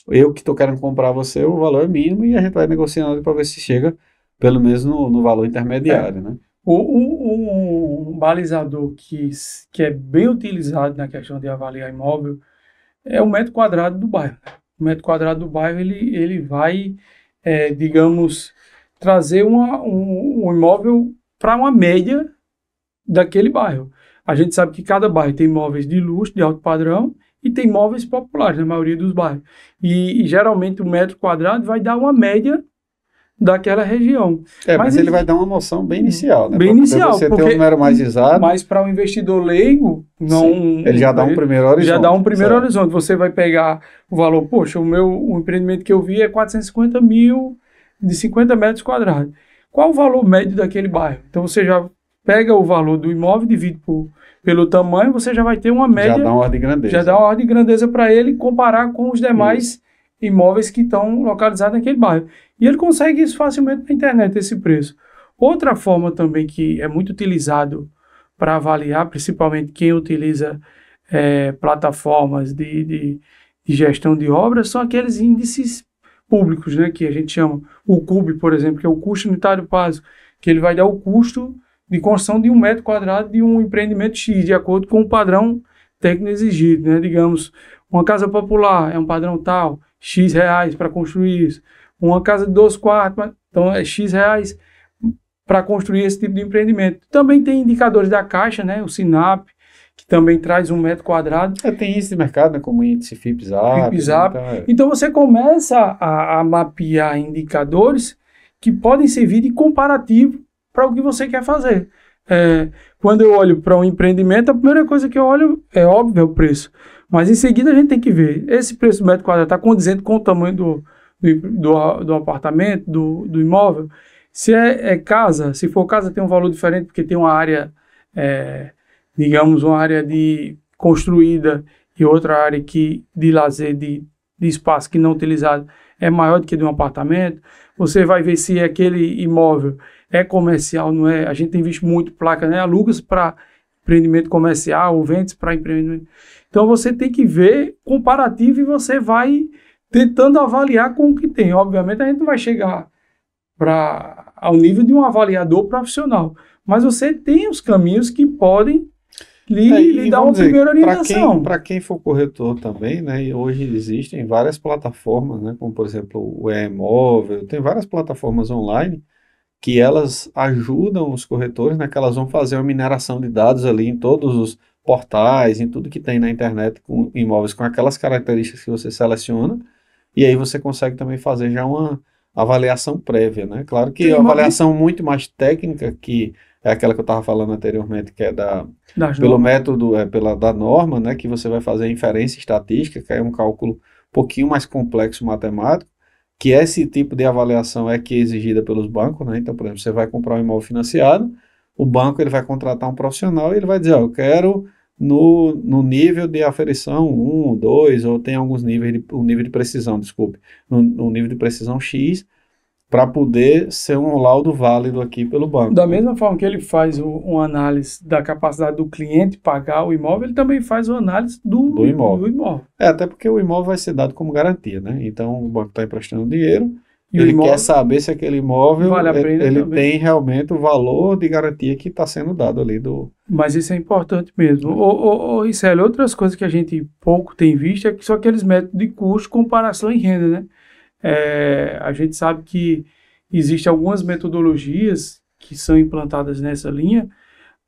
eu que estou querendo comprar você, o valor é mínimo, e a gente vai negociando para ver se chega pelo menos no valor intermediário, né? Um balizador que é bem utilizado na questão de avaliar imóvel é o metro quadrado do bairro. O metro quadrado do bairro ele vai, digamos, trazer um imóvel para uma média daquele bairro. A gente sabe que cada bairro tem imóveis de luxo, de alto padrão, e tem imóveis populares na maioria dos bairros. E geralmente o metro quadrado vai dar uma média daquela região. Mas ele vai dar uma noção bem inicial, né? Bem inicial, você ter um porque número mais exato. Mas para o investidor leigo, não. Ele já dá um primeiro horizonte. Já dá um primeiro certo. horizonte. Você vai pegar o valor, poxa, o empreendimento que eu vi é 450 mil de 50 metros quadrados. Qual o valor médio daquele bairro? Então você já pega o valor do imóvel, divide pelo tamanho, você já vai ter uma média. Já dá uma ordem de grandeza. Já dá uma ordem de grandeza para ele comparar com os demais imóveis que estão localizados naquele bairro. E ele consegue isso facilmente na internet, esse preço. Outra forma também que é muito utilizado para avaliar, principalmente quem utiliza plataformas de gestão de obras, são aqueles índices públicos, né, que a gente chama o CUB, por exemplo, que é o custo unitário básico, que ele vai dar o custo de construção de 1 metro quadrado de um empreendimento X, de acordo com o padrão técnico exigido, né? Digamos, uma casa popular é um padrão tal, X reais para construir isso. Uma casa de 2 quartos, então é X reais para construir esse tipo de empreendimento. Também tem indicadores da Caixa, né? O SINAP, que também traz 1 metro quadrado. Tem índice de mercado, né? Como índice FIPZAP. Então você começa a mapear indicadores que podem servir de comparativo para o que você quer fazer. Quando eu olho para um empreendimento, a primeira coisa que eu olho é óbvio, é o preço. Mas em seguida a gente tem que ver, esse preço do metro quadrado está condizente com o tamanho do apartamento, do imóvel. Se é casa, se for casa tem um valor diferente porque tem uma área, digamos, uma área de construída e outra área de lazer, de espaço que não utilizado é maior do que de um apartamento. Você vai ver se aquele imóvel é comercial, não é? A gente tem visto muito placa, né? Alugas para empreendimento comercial, vende para empreendimento. Então você tem que ver comparativo e você vai tentando avaliar com o que tem. Obviamente a gente não vai chegar ao nível de um avaliador profissional, mas você tem os caminhos que podem lhe dar uma primeira orientação. Para quem for corretor também, né? E hoje existem várias plataformas, né? Como por exemplo o E-Imóvel, tem várias plataformas online que elas ajudam os corretores, né? Que elas vão fazer uma mineração de dados ali em todos os portais, em tudo que tem na internet com imóveis com aquelas características que você seleciona, e aí você consegue também fazer já uma avaliação prévia, né? Claro que a avaliação muito mais técnica, que é aquela que eu estava falando anteriormente, que é pelo método, da norma, né? Que você vai fazer a inferência estatística, que é um cálculo um pouquinho mais complexo matemático, que esse tipo de avaliação é que é exigida pelos bancos, né? Então, por exemplo, você vai comprar um imóvel financiado, o banco ele vai contratar um profissional e ele vai dizer, ó, eu quero no nível de aferição 1, 2, ou tem alguns níveis, o nível de precisão, desculpe, no nível de precisão X, para poder ser um laudo válido aqui pelo banco. Da mesma forma que ele faz uma análise da capacidade do cliente pagar o imóvel, ele também faz uma análise do imóvel. Até porque o imóvel vai ser dado como garantia, né? Então, o banco está emprestando dinheiro, e ele quer saber se aquele imóvel vale a pena ele tem realmente o valor de garantia que está sendo dado ali do... Mas isso é importante mesmo. Ricelli, outras coisas que a gente pouco tem visto é que são aqueles métodos de custo, comparação e renda, né? A gente sabe que existem algumas metodologias que são implantadas nessa linha,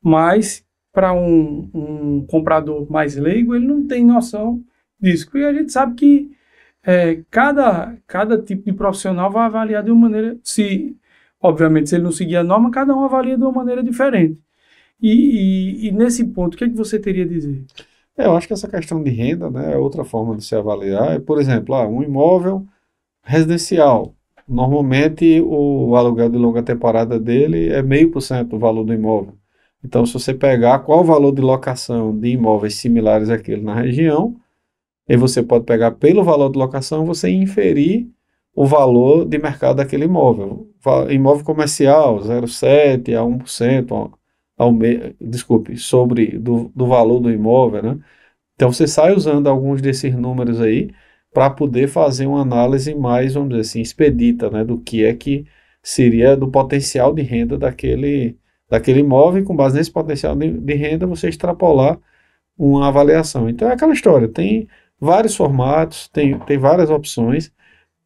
mas para um comprador mais leigo, ele não tem noção disso. E a gente sabe que cada tipo de profissional vai avaliar de uma maneira, obviamente, se ele não seguir a norma, cada um avalia de uma maneira diferente. E nesse ponto, o que é que você teria a dizer? Eu acho que essa questão de renda, né, é outra forma de se avaliar. Por exemplo, um imóvel residencial. Normalmente, o aluguel de longa temporada dele é 0,5% do valor do imóvel. Então, se você pegar qual o valor de locação de imóveis similares àquele na região, aí você pode pegar pelo valor de locação, você inferir o valor de mercado daquele imóvel. Imóvel comercial, 0,7% a 1%, do valor do imóvel, né? Então, você sai usando alguns desses números aí para poder fazer uma análise mais, vamos dizer assim, expedita, né? Do que é que seria do potencial de renda daquele imóvel, e com base nesse potencial de renda, você extrapolar uma avaliação. Então, é aquela história, tem vários formatos, tem várias opções.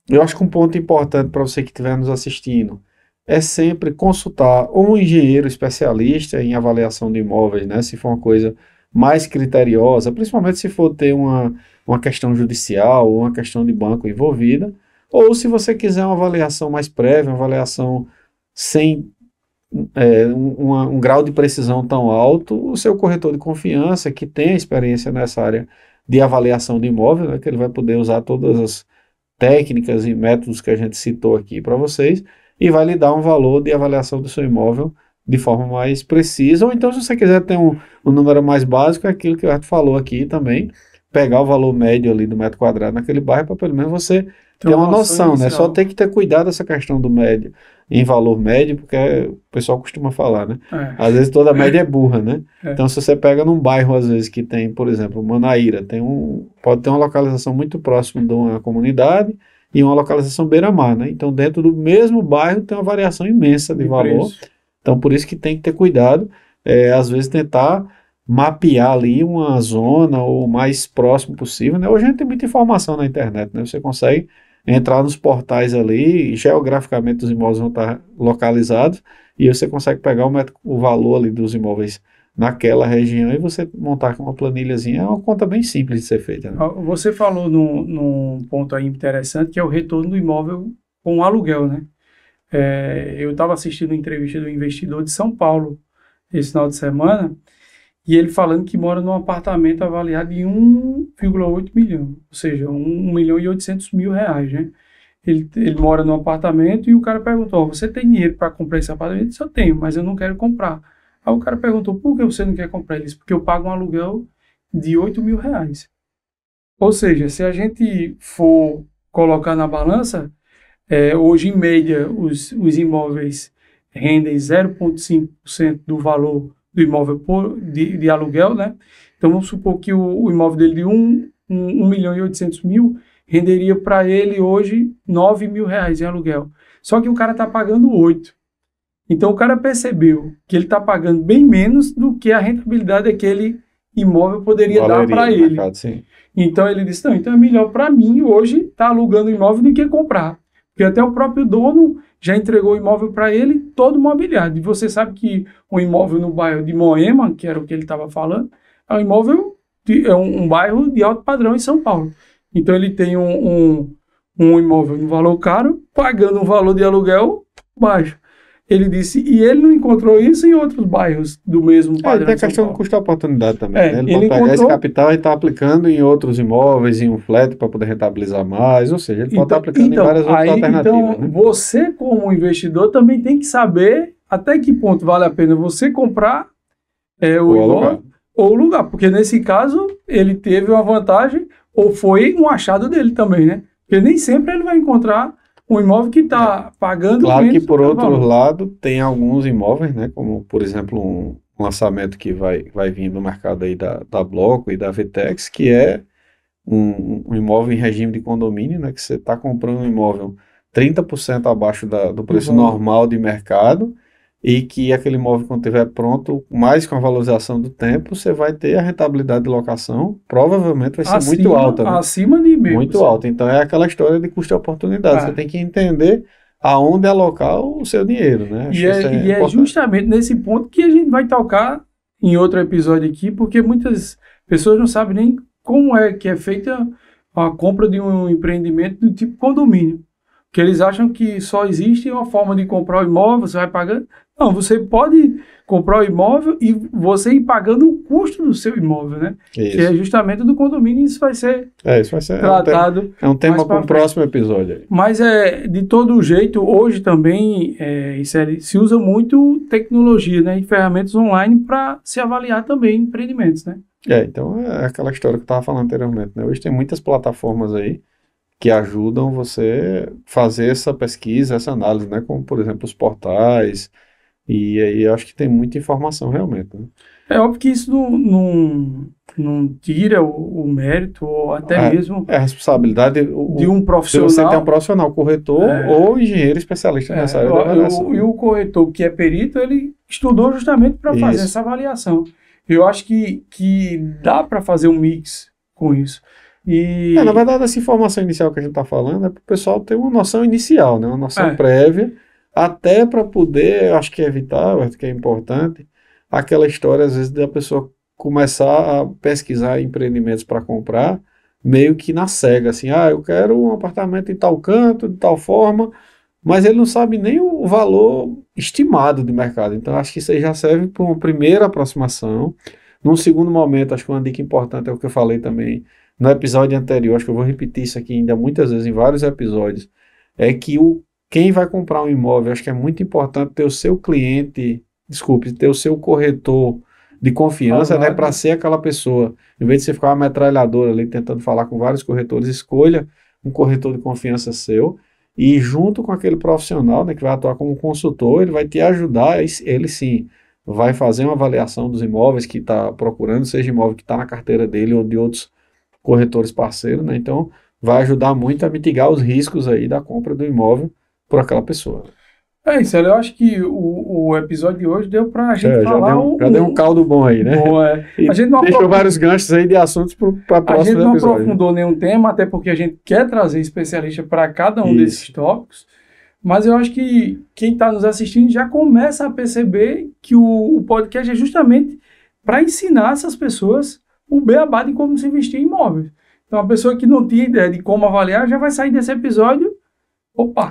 Eu acho que um ponto importante para você que estiver nos assistindo é sempre consultar um engenheiro especialista em avaliação de imóveis, né? Se for uma coisa mais criteriosa, principalmente se for ter uma questão judicial ou uma questão de banco envolvida, ou se você quiser uma avaliação mais prévia, uma avaliação sem um grau de precisão tão alto, o seu corretor de confiança, que tem experiência nessa área de avaliação de imóvel, né, que ele vai poder usar todas as técnicas e métodos que a gente citou aqui para vocês, e vai lhe dar um valor de avaliação do seu imóvel de forma mais precisa. Ou então, se você quiser ter um número mais básico, é aquilo que o Arthur falou aqui também, pegar o valor médio ali do metro quadrado naquele bairro, para pelo menos você ter uma noção, né? Só tem que ter cuidado dessa questão do médio, em valor médio, porque o pessoal costuma falar, né? Às vezes toda média é burra, né? Então, se você pega num bairro, às vezes, que tem, por exemplo, Manaíra, pode ter uma localização muito próxima de uma comunidade e uma localização beira-mar, né? Então, dentro do mesmo bairro tem uma variação imensa de valor. Preço. Então, por isso que tem que ter cuidado, às vezes tentar mapear ali uma zona o mais próximo possível, né? Hoje a gente tem muita informação na internet, né? Você consegue entrar nos portais ali, e geograficamente os imóveis vão estar localizados, e você consegue pegar o valor ali dos imóveis naquela região e você montar com uma planilhazinha. É uma conta bem simples de ser feita, né? Você falou num ponto aí interessante, que é o retorno do imóvel com aluguel, né? Eu estava assistindo uma entrevista do investidor de São Paulo esse final de semana, e ele falando que mora num apartamento avaliado em 1,8 milhão, ou seja, 1.800.000 reais, né? Ele mora num apartamento e o cara perguntou, você tem dinheiro para comprar esse apartamento? Ele disse, eu tenho, mas eu não quero comprar. Aí o cara perguntou, por que você não quer comprar? Ele disse, porque eu pago um aluguel de 8.000 reais. Ou seja, se a gente for colocar na balança, hoje em média os imóveis rendem 0,5% do valor do imóvel de aluguel, né? Então vamos supor que o imóvel dele de 1.800.000 renderia para ele hoje 9.000 reais em aluguel. Só que o cara está pagando 8. Então o cara percebeu que ele está pagando bem menos do que a rentabilidade daquele imóvel poderia dar para ele. Mercado, sim. Então ele disse, não, então é melhor para mim hoje estar alugando o imóvel do que comprar. Porque até o próprio dono já entregou o imóvel para ele todo mobiliado. E você sabe que um imóvel no bairro de Moema, que era o que ele estava falando, é um imóvel, é um bairro de alto padrão em São Paulo. Então ele tem um imóvel no valor caro, pagando um valor de aluguel baixo. Ele disse, e ele não encontrou isso em outros bairros do mesmo padrão. Tem a questão do custo-oportunidade também, né? Ele pode pegar esse capital e está aplicando em outros imóveis, em um flat para poder rentabilizar mais, ou seja, ele pode estar aplicando em várias outras alternativas. Então, né? Você como investidor também tem que saber até que ponto vale a pena você comprar o imóvel ou o lugar, porque nesse caso ele teve uma vantagem ou foi um achado dele também, né? Porque nem sempre ele vai encontrar um imóvel que está pagando... Claro que, por outro lado, tem alguns imóveis, né, como, por exemplo, um lançamento que vai vir no mercado aí da Bloco e da Vtex, que é um imóvel em regime de condomínio, né, que você está comprando um imóvel 30% abaixo do preço normal de mercado, e que aquele imóvel, quando estiver pronto, mais com a valorização do tempo, você vai ter a rentabilidade de locação, provavelmente vai ser muito alta. Né? Acima de meio. Muito alta. Então é aquela história de custo-oportunidade. Você tem que entender aonde alocar o seu dinheiro. Né? E é justamente nesse ponto que a gente vai tocar em outro episódio aqui, porque muitas pessoas não sabem nem como é que é feita a compra de um empreendimento do tipo condomínio. Porque eles acham que só existe uma forma de comprar o imóvel, você vai pagando. Não, você pode comprar o imóvel e você ir pagando o custo do seu imóvel, né? Isso. Que é justamente do condomínio, e isso vai ser tratado. É um tema para o próximo episódio. Aí. Mas de todo jeito, hoje também se usa muito tecnologia, né? E ferramentas online para se avaliar também empreendimentos, né? Então é aquela história que eu estava falando anteriormente, né? Hoje tem muitas plataformas aí que ajudam você fazer essa pesquisa, essa análise, né? Como, por exemplo, os portais. E aí eu acho que tem muita informação realmente. Né? É óbvio que isso não tira o mérito, ou até mesmo... É a responsabilidade de um profissional. De você ter um profissional, corretor ou engenheiro especialista nessa área da avaliação. E o corretor, que é perito, ele estudou justamente para fazer essa avaliação. Eu acho que dá para fazer um mix com isso. Na verdade, essa informação inicial que a gente está falando é para o pessoal ter uma noção inicial, né? Uma noção prévia, até para poder, acho que evitar, acho que é importante, aquela história, às vezes, da pessoa começar a pesquisar empreendimentos para comprar, meio que na cega, assim, eu quero um apartamento em tal canto, de tal forma, mas ele não sabe nem o valor estimado de mercado. Então, acho que isso aí já serve para uma primeira aproximação. Num segundo momento, acho que uma dica importante é o que eu falei também no episódio anterior, acho que eu vou repetir isso aqui ainda muitas vezes em vários episódios, é que quem vai comprar um imóvel, acho que é muito importante ter o seu cliente, ter o seu corretor de confiança, né, para ser aquela pessoa. Em vez de você ficar uma metralhadora ali tentando falar com vários corretores, escolha um corretor de confiança seu e junto com aquele profissional, né, que vai atuar como consultor, ele vai te ajudar, ele sim vai fazer uma avaliação dos imóveis que está procurando, seja imóvel que está na carteira dele ou de outros corretores parceiros, né? Então vai ajudar muito a mitigar os riscos aí da compra do imóvel por aquela pessoa. Isso, eu acho que o episódio de hoje deu pra gente falar... Já deu um caldo bom aí, né? Bom, a gente não deixou vários ganchos aí de assuntos para próximos episódios. A gente não aprofundou nenhum tema, até porque a gente quer trazer especialista para cada um desses tópicos, mas eu acho que quem está nos assistindo já começa a perceber que o podcast é justamente para ensinar essas pessoas o beabá de como se investir em imóveis. Então, a pessoa que não tinha ideia de como avaliar já vai sair desse episódio,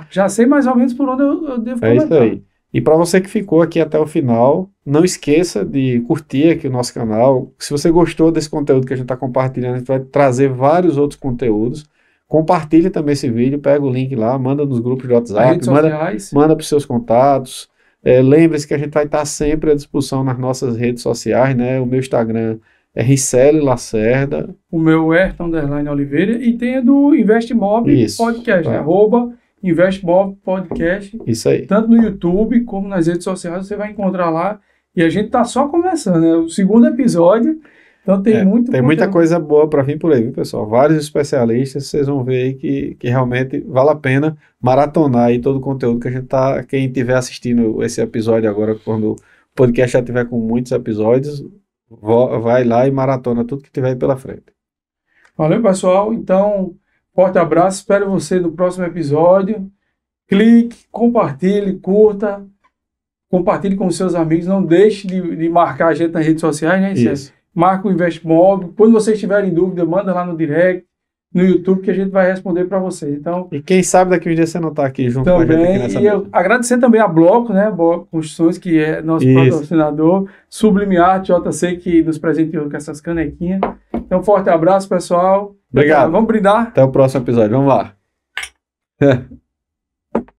já sei mais ou menos por onde eu devo começar. É isso aí. E para você que ficou aqui até o final, não esqueça de curtir aqui o nosso canal. Se você gostou desse conteúdo que a gente está compartilhando, a gente vai trazer vários outros conteúdos. Compartilhe também esse vídeo, pega o link lá, manda nos grupos de WhatsApp, manda para os seus contatos. Lembre-se que a gente vai estar sempre à disposição nas nossas redes sociais, né? O meu Instagram é Ricelli Lacerda. O meu é _Oliveira. E tem a do Investmob Podcast, né? @Investmob Podcast. Isso aí. Tanto no YouTube como nas redes sociais você vai encontrar lá. E a gente tá só começando, né? O segundo episódio. Então tem muita coisa boa para vir por aí, viu, pessoal? Vários especialistas, vocês vão ver aí que realmente vale a pena maratonar aí todo o conteúdo que a gente tá... Quem estiver assistindo esse episódio agora, quando o podcast já tiver com muitos episódios, vai lá e maratona tudo que tiver aí pela frente. Valeu, pessoal. Então, forte abraço. Espero você no próximo episódio. Clique, compartilhe, curta. Compartilhe com seus amigos. Não deixe de marcar a gente nas redes sociais, né? Isso. marca o InvestMob. Quando vocês tiverem dúvida, manda lá no direct, no YouTube, que a gente vai responder para vocês. Então, E quem sabe daqui um dia você não tá aqui junto com a gente aqui também, nessa e eu agradecer também a Bloco, né? Bloco Construções, que é nosso Isso. patrocinador, Sublime Art, JC, que nos presenteou com essas canequinhas. Então, forte abraço, pessoal. Obrigado. Vamos brindar. Até o próximo episódio. Vamos lá.